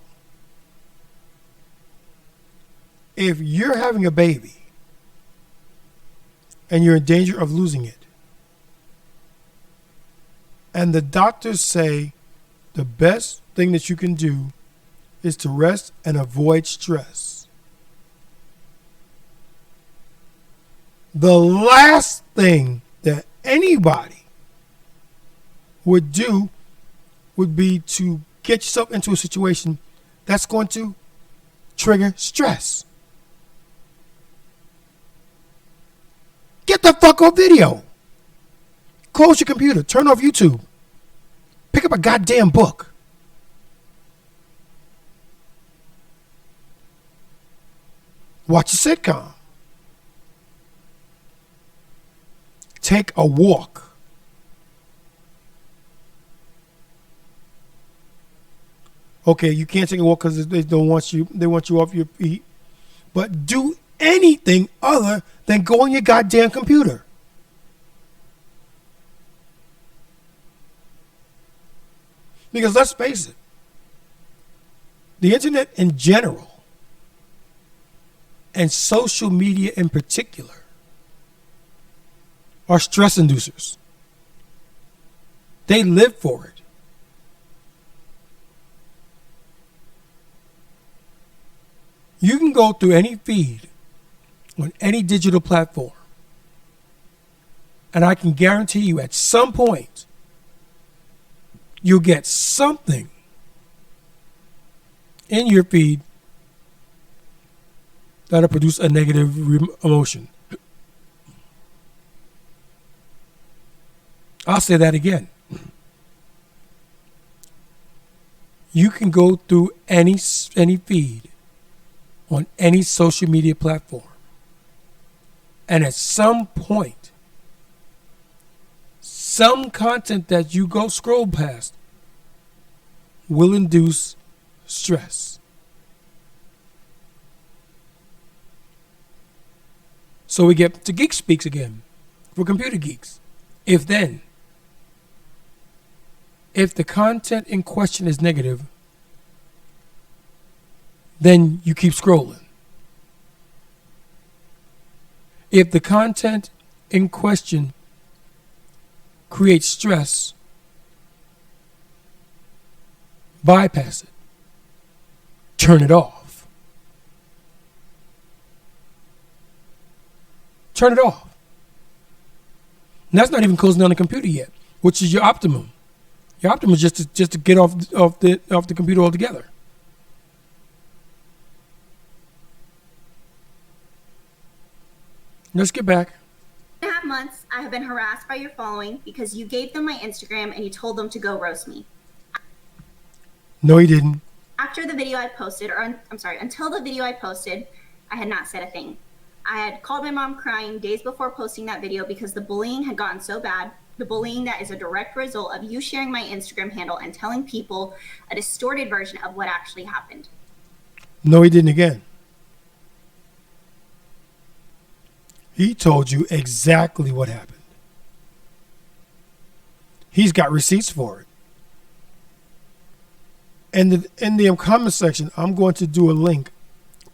[SPEAKER 1] If you're having a baby and you're in danger of losing it, and the doctors say the best thing that you can do is to rest and avoid stress, the last thing that anybody would do would be to get yourself into a situation that's going to trigger stress. Get the fuck off video. Close your computer. Turn off YouTube. Pick up a goddamn book. Watch a sitcom. Take a walk. Okay, you can't take a walk because they don't want you. They want you off your feet. But do anything other than go on your goddamn computer. Because let's face it, the internet in general and social media in particular are stress inducers. They live for it. You can go through any feed on any digital platform And I can guarantee you at some point, you'll get something in your feed that'll produce a negative emotion. I'll say that again. You can go through any feed on any social media platform, and at some point, some content that you go scroll past will induce stress. So we get to Geek Speaks again for computer geeks. If the content in question is negative, then you keep scrolling. If the content in question creates stress, bypass it. Turn it off. Turn it off. And that's not even closing down the computer yet, which is your optimum. Your optimum is just to get off the computer altogether. Let's get back.
[SPEAKER 8] 2.5 months, I have been harassed by your following because you gave them my Instagram and you told them to go roast me.
[SPEAKER 1] No, he didn't.
[SPEAKER 8] After the video I posted, until the video I posted, I had not said a thing. I had called my mom crying days before posting that video because the bullying had gotten so bad. The bullying that is a direct result of you sharing my Instagram handle and telling people a distorted version of what actually happened.
[SPEAKER 1] No, he didn't again. He told you exactly what happened. He's got receipts for it. And in the comment section, I'm going to do a link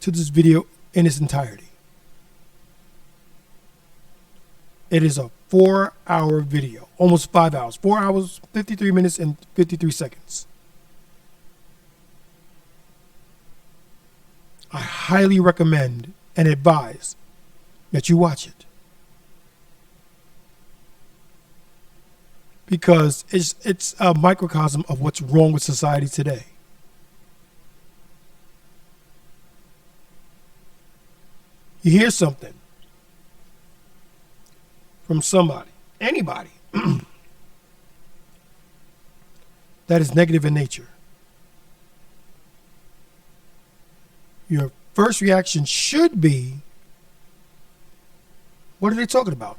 [SPEAKER 1] to this video in its entirety. It is a 4-hour video, almost 5 hours, 4 hours, 53 minutes and 53 seconds. I highly recommend and advise that you watch it, because it's a microcosm of what's wrong with society today. You hear something from somebody, anybody, that is negative in nature. Your first reaction should be, what are they talking about?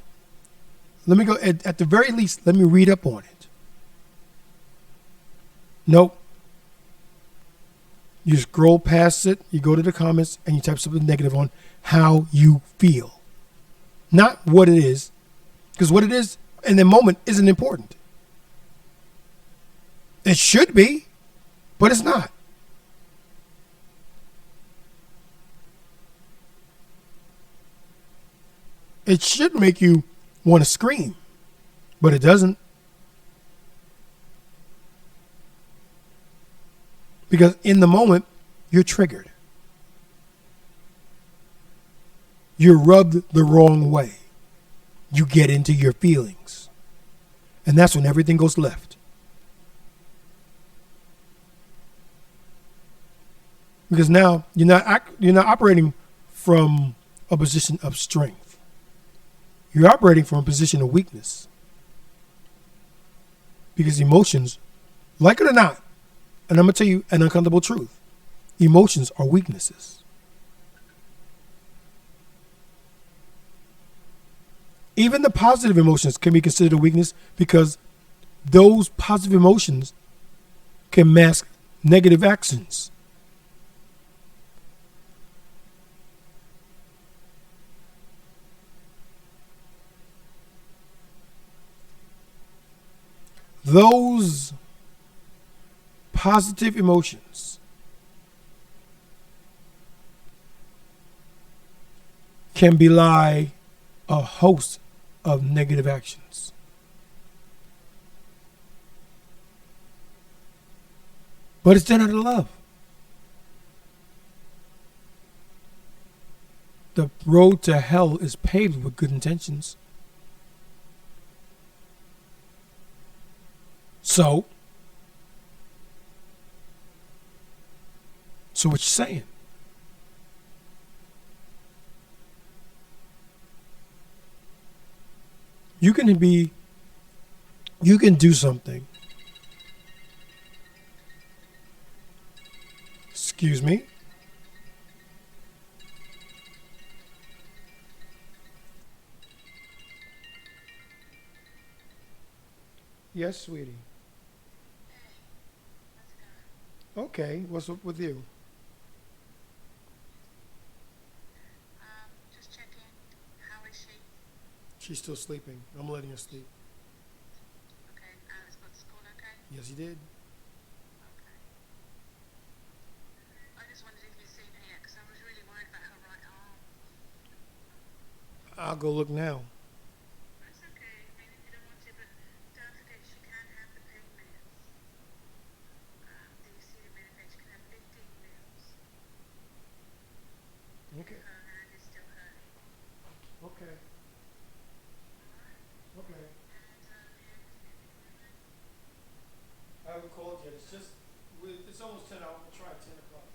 [SPEAKER 1] Let me go, at the very least, let me read up on it. Nope. You scroll past it, you go to the comments, and you type something negative on how you feel. Not what it is, because what it is in the moment isn't important. It should be, but it's not. It should make you want to scream, but it doesn't. Because in the moment, you're triggered. You're rubbed the wrong way. You get into your feelings. And that's when everything goes left. Because now you're not operating from a position of strength. You're operating from a position of weakness. Because emotions, like it or not, and I'm going to tell you an uncomfortable truth, emotions are weaknesses. Even the positive emotions can be considered a weakness, because those positive emotions can mask negative actions. Those positive emotions can belie a host of negative actions. But it's done out of love. The road to hell is paved with good intentions. So what you saying? You can do something. Excuse me. Yes, sweetie. Okay, what's up with you?
[SPEAKER 9] Just checking. How is she?
[SPEAKER 1] She's still sleeping. I'm letting her sleep.
[SPEAKER 9] Okay. Alice got to school okay?
[SPEAKER 1] Yes, he did.
[SPEAKER 9] Okay. I just wondered if you'd seen her yet, because I was really worried about her right arm.
[SPEAKER 1] I'll go look now.
[SPEAKER 9] It's okay. I mean, if you don't want to, but don't forget she can have the pain meds. The acetaminophen, she can have 15 mils.
[SPEAKER 1] Okay.
[SPEAKER 9] Her hand is still hurting.
[SPEAKER 1] Okay. Okay. I haven't called yet. It's just, it's almost 10. I'll try 10 o'clock.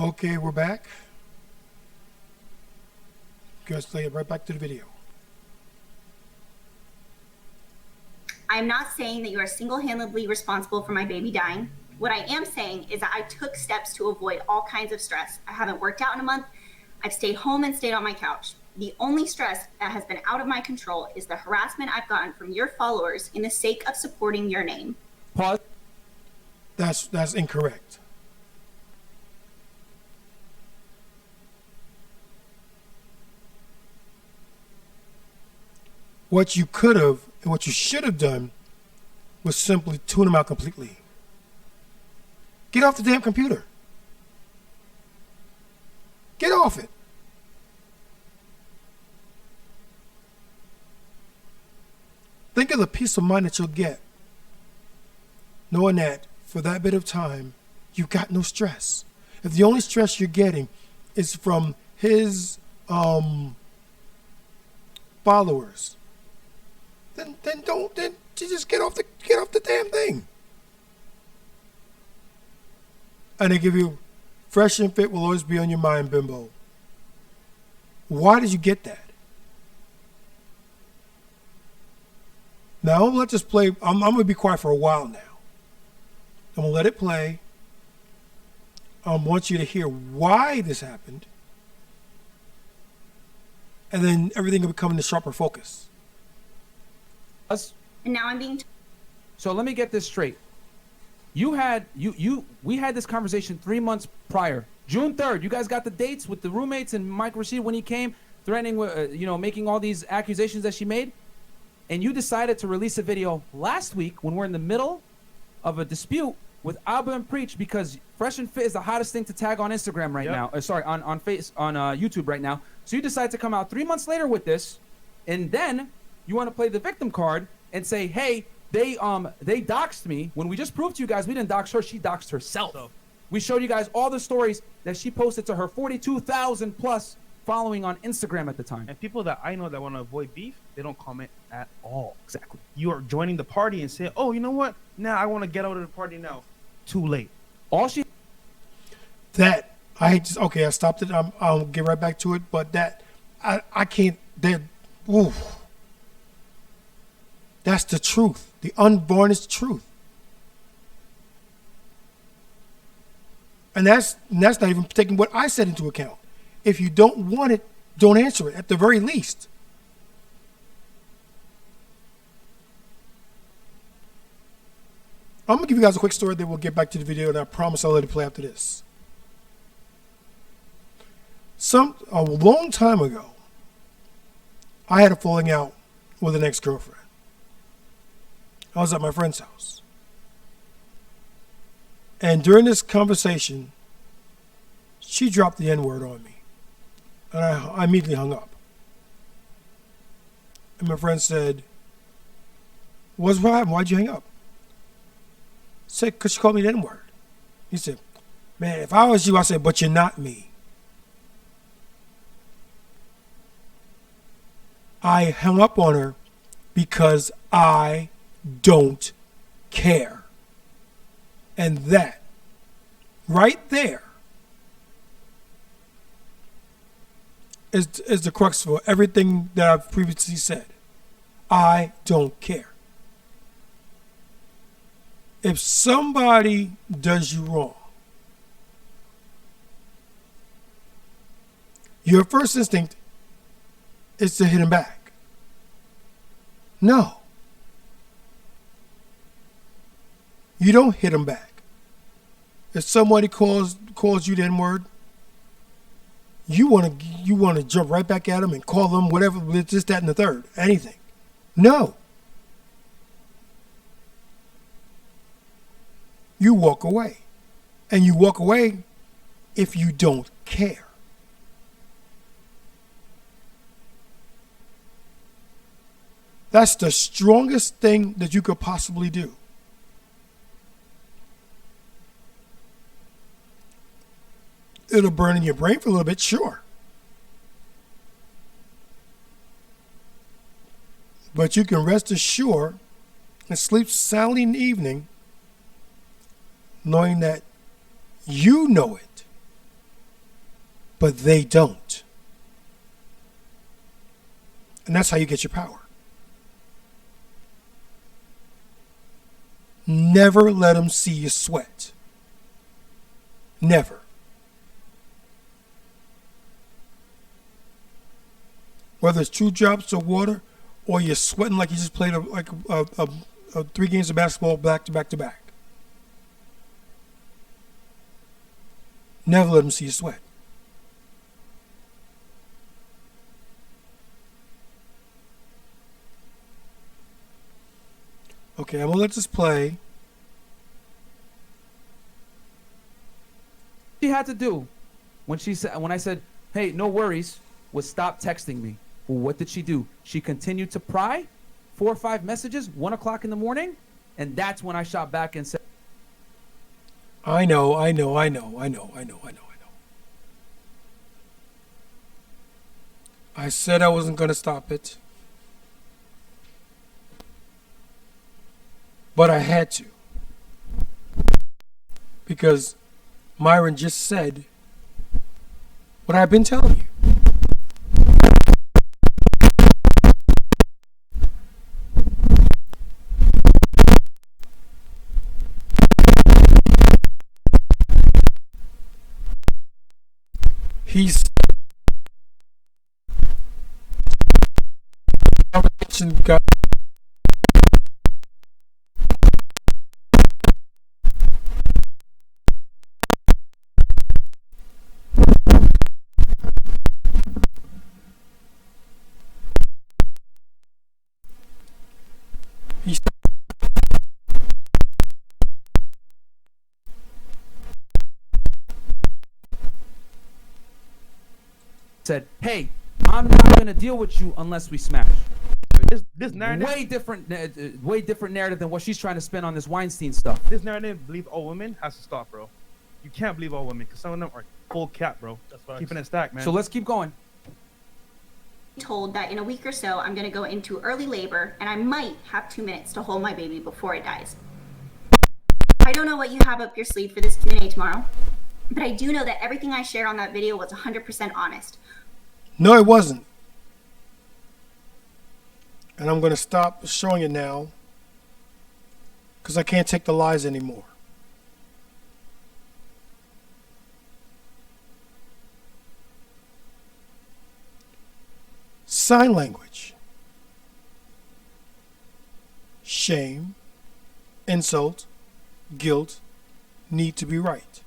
[SPEAKER 1] Okay, we're back. Let's take it right back to the video.
[SPEAKER 8] I'm not saying that you are single-handedly responsible for my baby dying. What I am saying is that I took steps to avoid all kinds of stress. I haven't worked out in a month. I've stayed home and stayed on my couch. The only stress that has been out of my control is the harassment I've gotten from your followers in the sake of supporting your name.
[SPEAKER 3] Pause.
[SPEAKER 1] That's incorrect. What you could have and what you should have done was simply tune them out completely. Get off the damn computer. Get off it. Think of the peace of mind that you'll get knowing that for that bit of time, you got no stress. If the only stress you're getting is from his followers, then you just get off the damn thing. And they give you fresh and fit will always be on your mind, bimbo. Why did you get that? Now I'm gonna let this play. I'm gonna be quiet for a while now. I'm gonna let it play. I want you to hear why this happened, and then everything will become in the sharper focus.
[SPEAKER 8] And now I'm being.
[SPEAKER 3] So let me get this straight. We had this conversation 3 months prior, June 3rd. You guys got the dates with the roommates and Mike Rashid when he came, threatening, making all these accusations that she made, and you decided to release a video last week when we're in the middle of a dispute with Abba and Preach because Fresh and Fit is the hottest thing to tag on Instagram right now. On YouTube right now. So you decide to come out 3 months later with this, and then you want to play the victim card and say, hey, they doxed me when we just proved to you guys we didn't dox her, she doxed herself. So, we showed you guys all the stories that she posted to her 42,000 plus following on Instagram at the time.
[SPEAKER 2] And people that I know that want to avoid beef, they don't comment at all. Exactly. You are joining the party and saying, oh, you know what? Now I want to get out of the party now. Too late.
[SPEAKER 3] All she...
[SPEAKER 1] I stopped it. I'll get right back to it. But I can't... That's the truth. The unvarnished truth. And that's not even taking what I said into account. If you don't want it, don't answer it at the very least. I'm going to give you guys a quick story, then we'll get back to the video, and I promise I'll let it play after this. A long time ago, I had a falling out with an ex-girlfriend. I was at my friend's house. And during this conversation, she dropped the N-word on me. And I immediately hung up. And my friend said, what happened? Why'd you hang up? I said, because she called me the N-word. He said, man, if I was you, I said, but you're not me. I hung up on her because I don't care. And that, right there, is the crux for everything that I've previously said. I don't care. If somebody does you wrong, your first instinct is to hit him back. No. You don't hit them back. If somebody calls you the N-word, you want to jump right back at them and call them whatever, this, that, and the third, anything. No. You walk away. And you walk away if you don't care. That's the strongest thing that you could possibly do. It'll burn in your brain for a little bit, sure. But you can rest assured and sleep soundly in the evening knowing that you know it but they don't. And that's how you get your power. Never let them see you sweat. Never. Whether it's 2 drops of water or you're sweating like you just played 3 games of basketball back to back to back. Never let them see you sweat. Okay, I'm gonna let this play.
[SPEAKER 3] She had to do when I said, "Hey, no worries," was stop texting me. Well, what did she do? She continued to pry, 4 or 5 messages, 1 o'clock in the morning, and that's when I shot back and said,
[SPEAKER 1] I know. I said I wasn't gonna stop it, but I had to, because Myron just said what I've been telling you. He's got
[SPEAKER 3] said, "Hey, I'm not gonna deal with you unless we smash."
[SPEAKER 2] This narrative,
[SPEAKER 3] way different narrative than what she's trying to spin on this Weinstein stuff.
[SPEAKER 2] This narrative, believe all women, has to stop, bro. You can't believe all women because some of them are full cap, bro. Keeping it stacked, man.
[SPEAKER 3] So let's keep going.
[SPEAKER 8] Told that in a week or so I'm going to go into early labor and I might have 2 minutes to hold my baby before it dies. I don't know what you have up your sleeve for this Q&A tomorrow, but I do know that everything I shared on that video was 100% honest.
[SPEAKER 1] No, it wasn't. And I'm going to stop showing it now because I can't take the lies anymore. Sign language. Shame, insult, guilt need to be right.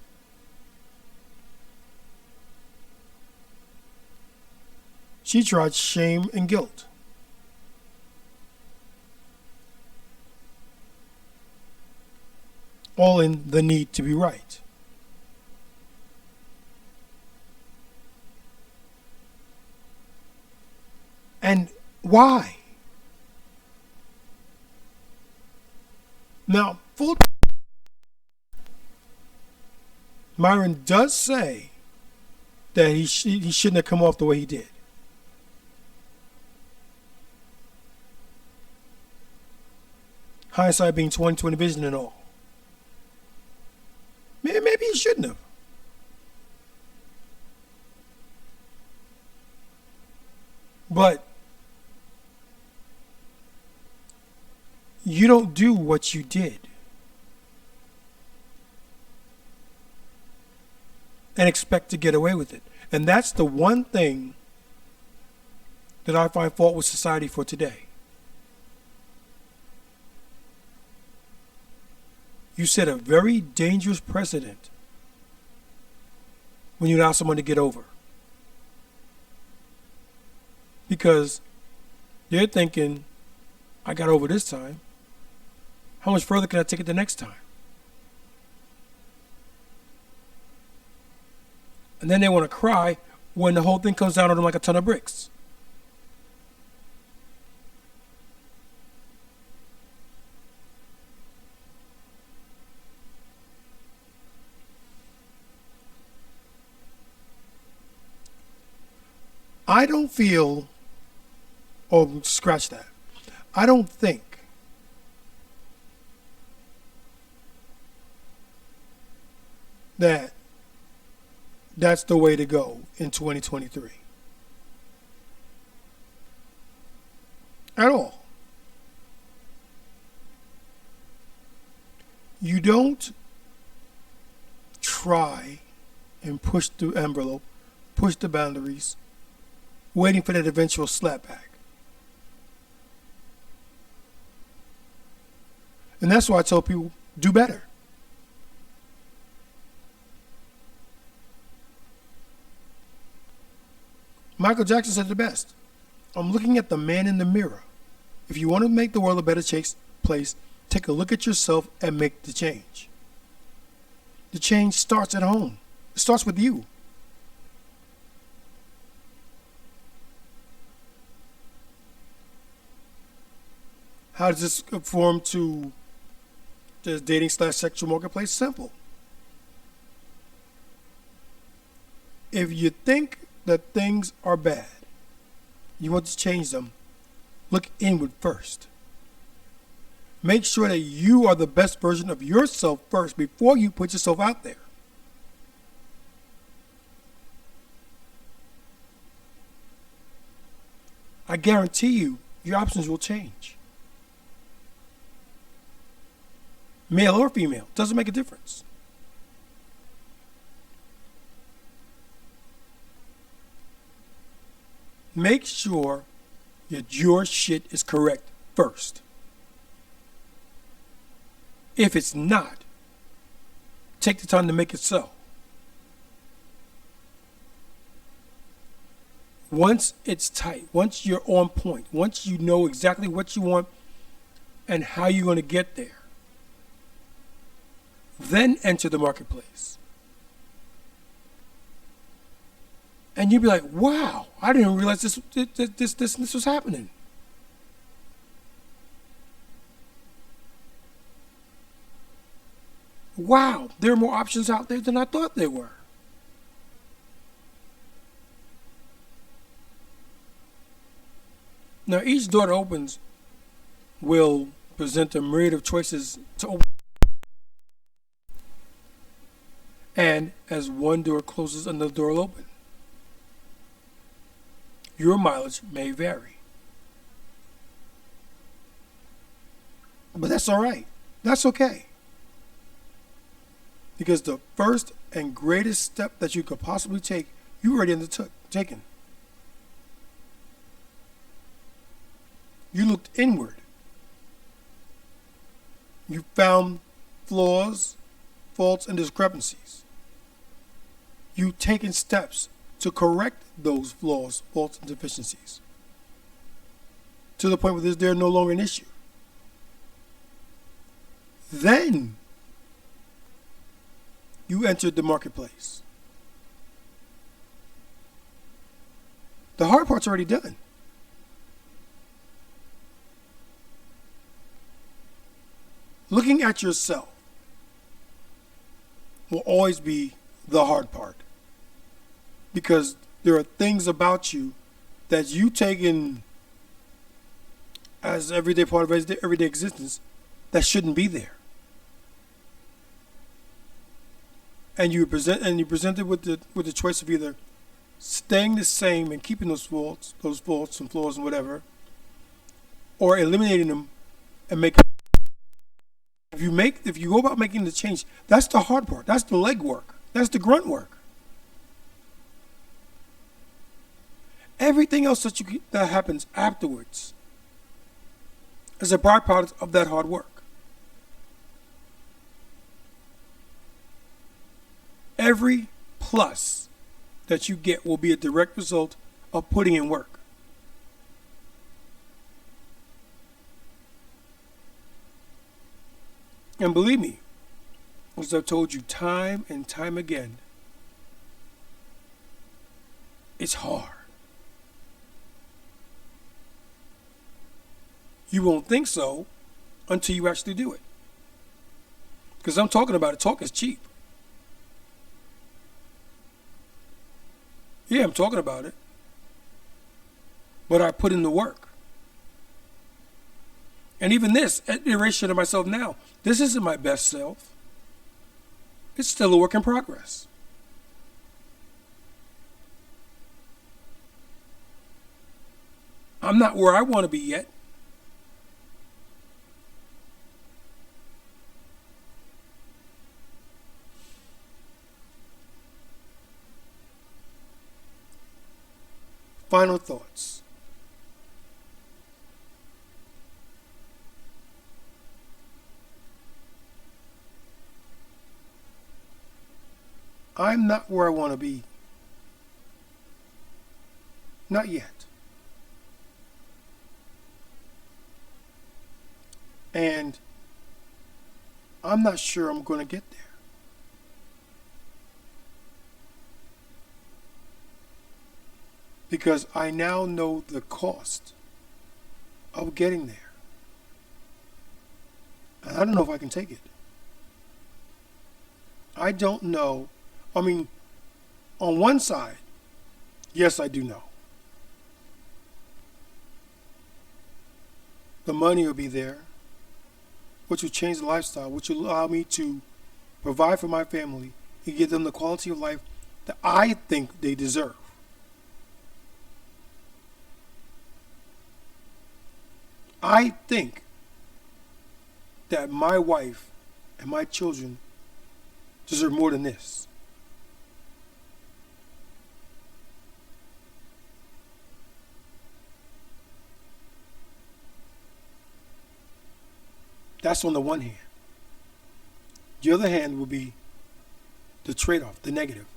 [SPEAKER 1] She tried shame and guilt. All in the need to be right. And why? Now, Myron does say that he shouldn't have come off the way he did. Hindsight being 20/20 vision and all. Maybe he shouldn't have. But you don't do what you did and expect to get away with it. And that's the one thing that I find fault with society for today. You set a very dangerous precedent when you allow someone to get over. Because they're thinking, I got over this time. How much further can I take it the next time? And then they want to cry when the whole thing comes down on them like a ton of bricks. I don't feel, or scratch that, I don't think that that's the way to go in 2023. At all. You don't try and push the envelope, push the boundaries, waiting for that eventual slapback. And that's why I tell people, do better. Michael Jackson said it best. I'm looking at the man in the mirror. If you want to make the world a better place, take a look at yourself and make the change. The change starts at home. It starts with you. How does this conform to the dating/sexual marketplace? Simple. If you think that things are bad, you want to change them, look inward first. Make sure that you are the best version of yourself first before you put yourself out there. I guarantee you, your options will change. Male or female, doesn't make a difference. Make sure that your shit is correct first. If it's not, take the time to make it so. Once it's tight, once you're on point, once you know exactly what you want and how you're going to get there, then enter the marketplace. And you'd be like, wow, I didn't realize this was happening. Wow, there are more options out there than I thought there were. Now, each door that opens will present a myriad of choices to open. And as one door closes, another door will open. Your mileage may vary. But that's all right. That's okay. Because the first and greatest step that you could possibly take, you already taken. You looked inward. You found flaws, faults, and discrepancies. You've taken steps to correct those flaws, faults, and deficiencies to the point where they're no longer an issue. Then you entered the marketplace. The hard part's already done. Looking at yourself will always be the hard part, because there are things about you that you take in as everyday part of everyday existence that shouldn't be there. And you're presented with the choice of either staying the same and keeping those faults and flaws and whatever, or eliminating them and making. If you go about making the change, that's the hard part. That's the leg work. That's the grunt work. Everything else that happens afterwards is a byproduct of that hard work. Every plus that you get will be a direct result of putting in work. And believe me, as I've told you time and time again, it's hard. You won't think so until you actually do it. Because I'm talking about it. Talk is cheap. Yeah, I'm talking about it. But I put in the work. And even this iteration of myself now, this isn't my best self. It's still a work in progress. I'm not where I want to be yet. Final thoughts. I'm not where I want to be. Not yet. And I'm not sure I'm going to get there. Because I now know the cost of getting there. And I don't know if I can take it. I don't know. I mean, on one side, yes, I do know. The money will be there, which will change the lifestyle, which will allow me to provide for my family and give them the quality of life that I think they deserve. I think that my wife and my children deserve more than this. That's on the one hand. The other hand will be the trade-off, the negative.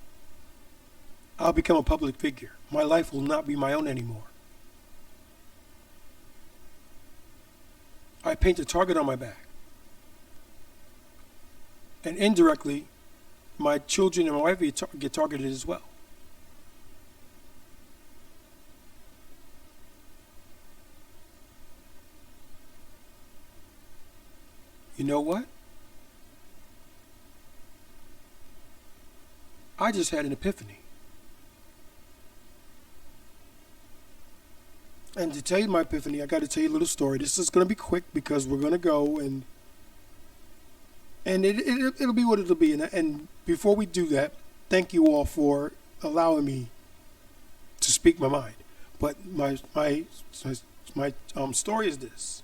[SPEAKER 1] I'll become a public figure. My life will not be my own anymore. I paint a target on my back. And indirectly, my children and my wife get targeted as well. You know what? I just had an epiphany. And to tell you my epiphany, I got to tell you a little story. This is going to be quick because we're going to go and it'll be what it'll be. And before we do that, thank you all for allowing me to speak my mind. But my story is this.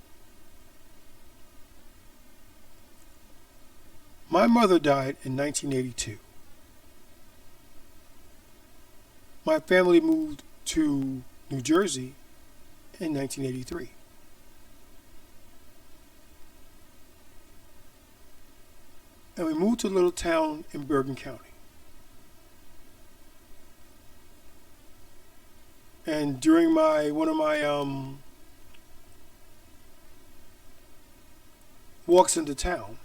[SPEAKER 1] My mother died in 1982. My family moved to New Jersey in 1983. And we moved to a little town in Bergen County. And during one of my walks into town,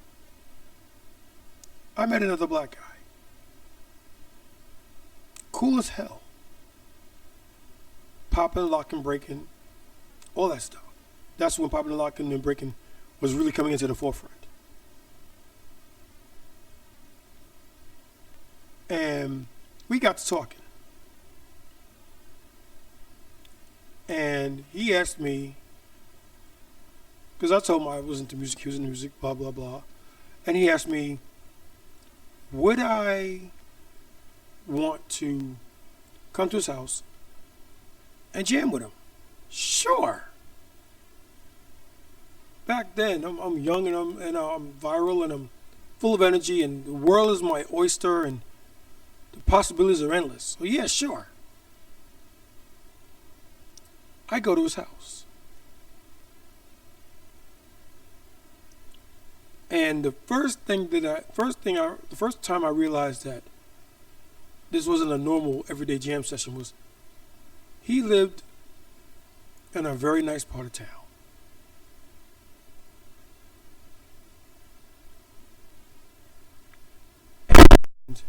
[SPEAKER 1] I met another black guy. Cool as hell. Popping, locking, breaking, all that stuff. That's when popping, locking, and breaking was really coming into the forefront. And we got to talking. And he asked me, because I told him I was into music, he was into music, blah, blah, blah. And he asked me, would I want to come to his house and jam with him? Sure. Back then, I'm young and I'm viral and I'm full of energy and the world is my oyster and the possibilities are endless. So yeah, sure. I go to his house. And the first time I realized that this wasn't a normal everyday jam session was he lived in a very nice part of town. And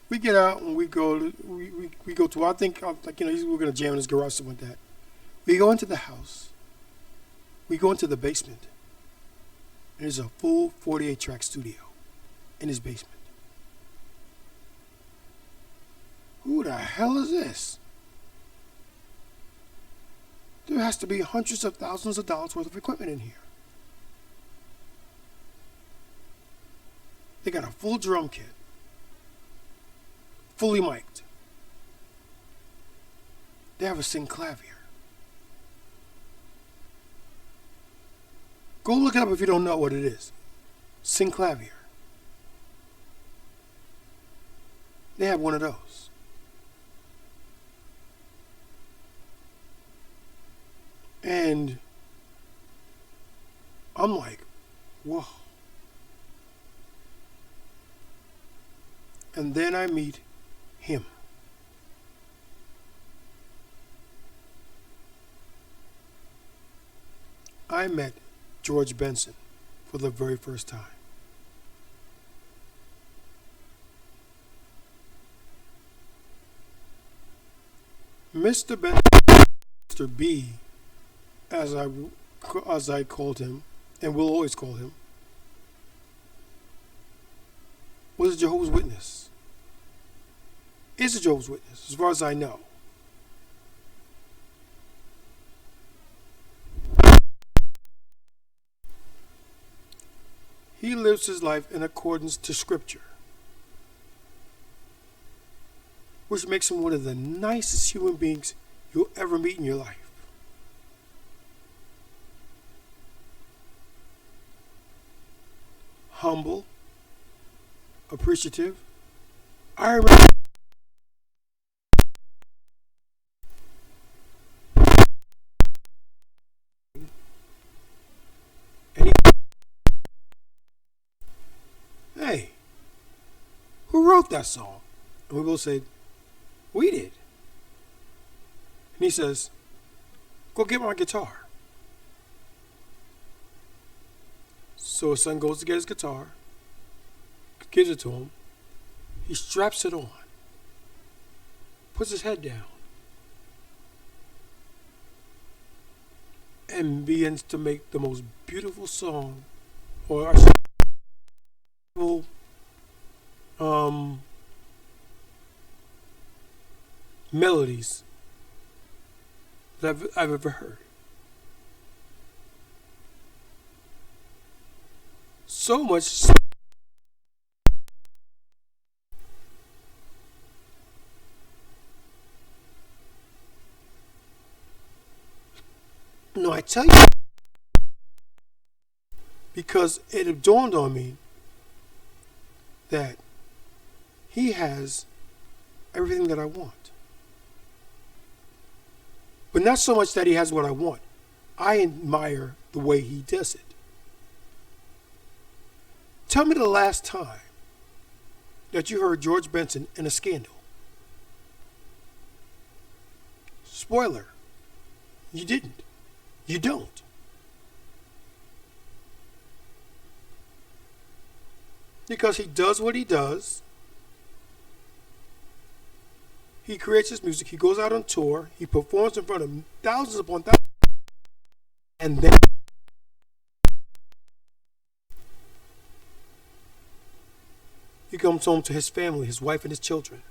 [SPEAKER 1] we get out and we go to I think like we're gonna jam in his garage, something like that. We go into the house. We go into the basement. And there's a full 48-track studio in his basement. Who the hell is this? There has to be hundreds of thousands of dollars worth of equipment in here. They got a full drum kit, fully mic'd. They have a synclavier. Go look it up if you don't know what it is. Synclavier. They have one of those. And I'm like, whoa. And then I meet him. I met George Benson for the very first time. Mr. Benson, Mr. B, as I called him, and will always call him, was a Jehovah's Witness. Is a Jehovah's Witness, as far as I know. He lives his life in accordance to Scripture, which makes him one of the nicest human beings you'll ever meet in your life. Humble, appreciative. I remember hey, who wrote that song? And we both said, we did. And he says, go get my guitar. So his son goes to get his guitar, gives it to him. He straps it on, puts his head down, and begins to make the most beautiful song, or beautiful, melodies that I've ever heard. So much no, I tell you, because it dawned on me that he has everything that I want. But not so much that he has what I want. I admire the way he does it. Tell me the last time that you heard George Benson in a scandal. Spoiler, you didn't. You don't. Because he does what he does. He creates his music. He goes out on tour. He performs in front of thousands upon thousands. And then he comes home to his family, his wife and his children.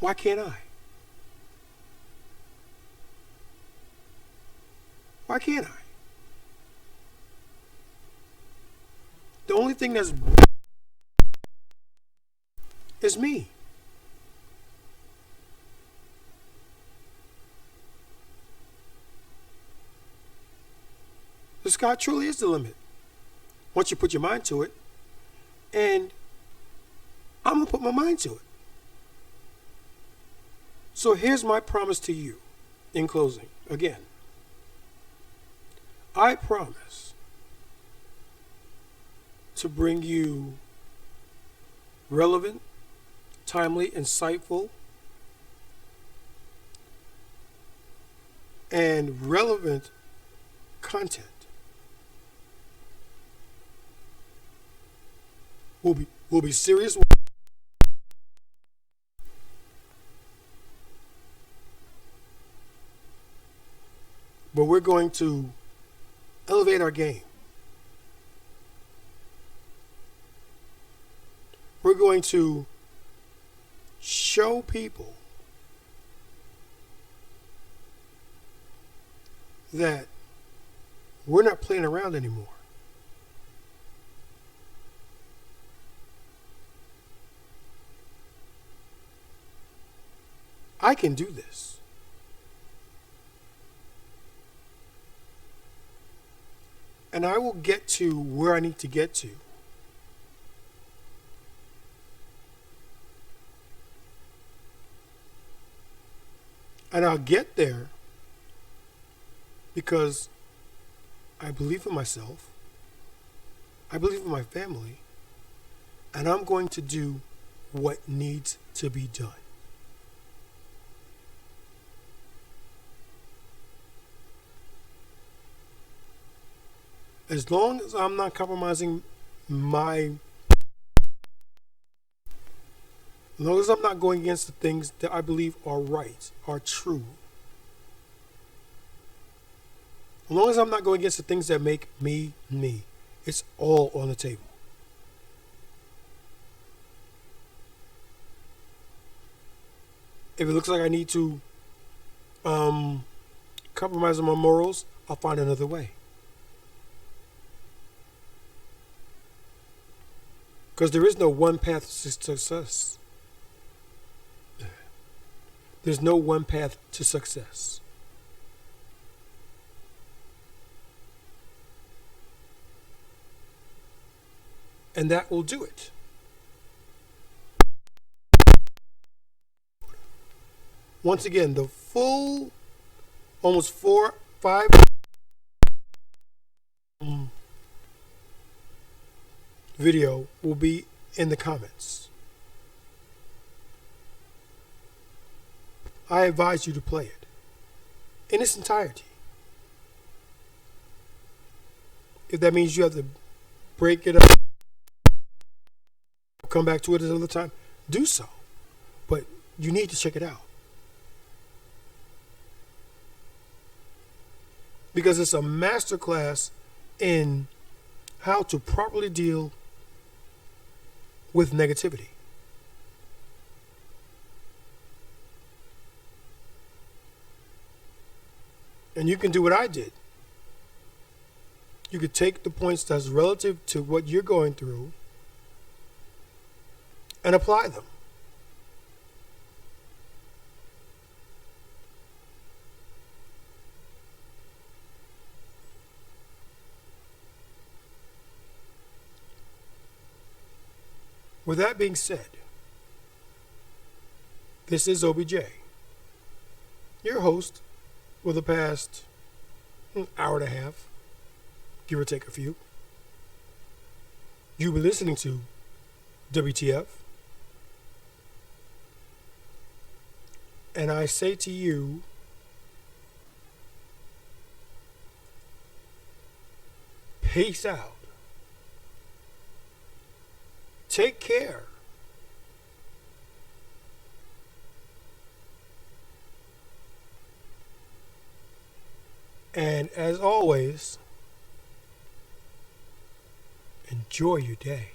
[SPEAKER 1] Why can't I? Why can't I? The only thing that's is me. The sky truly is the limit. Once you put your mind to it, and I'm going to put my mind to it. So here's my promise to you in closing. Again, I promise to bring you relevant, timely, insightful, and relevant content. We'll be serious. But we're going to elevate our game. We're going to show people that we're not playing around anymore. I can do this. And I will get to where I need to get to. And I'll get there because I believe in myself. I believe in my family. And I'm going to do what needs to be done. As long as I'm not compromising as long as I'm not going against the things that I believe are right, are true. As long as I'm not going against the things that make me, me. It's all on the table. If it looks like I need to compromise on my morals, I'll find another way. Because there is no one path to success. There's no one path to success. And that will do it. Once again, the full, almost 5 video will be in the comments. I advise you to play it in its entirety. If that means you have to break it up, come back to it another time, do so. But you need to check it out. Because it's a masterclass in how to properly deal with negativity. And you can do what I did. You could take the points that's relative to what you're going through and apply them. With that being said, this is Obie Jay, your host for the past hour and a half, give or take a few. You've been listening to WTF. And I say to you, peace out. Take care. And as always, enjoy your day.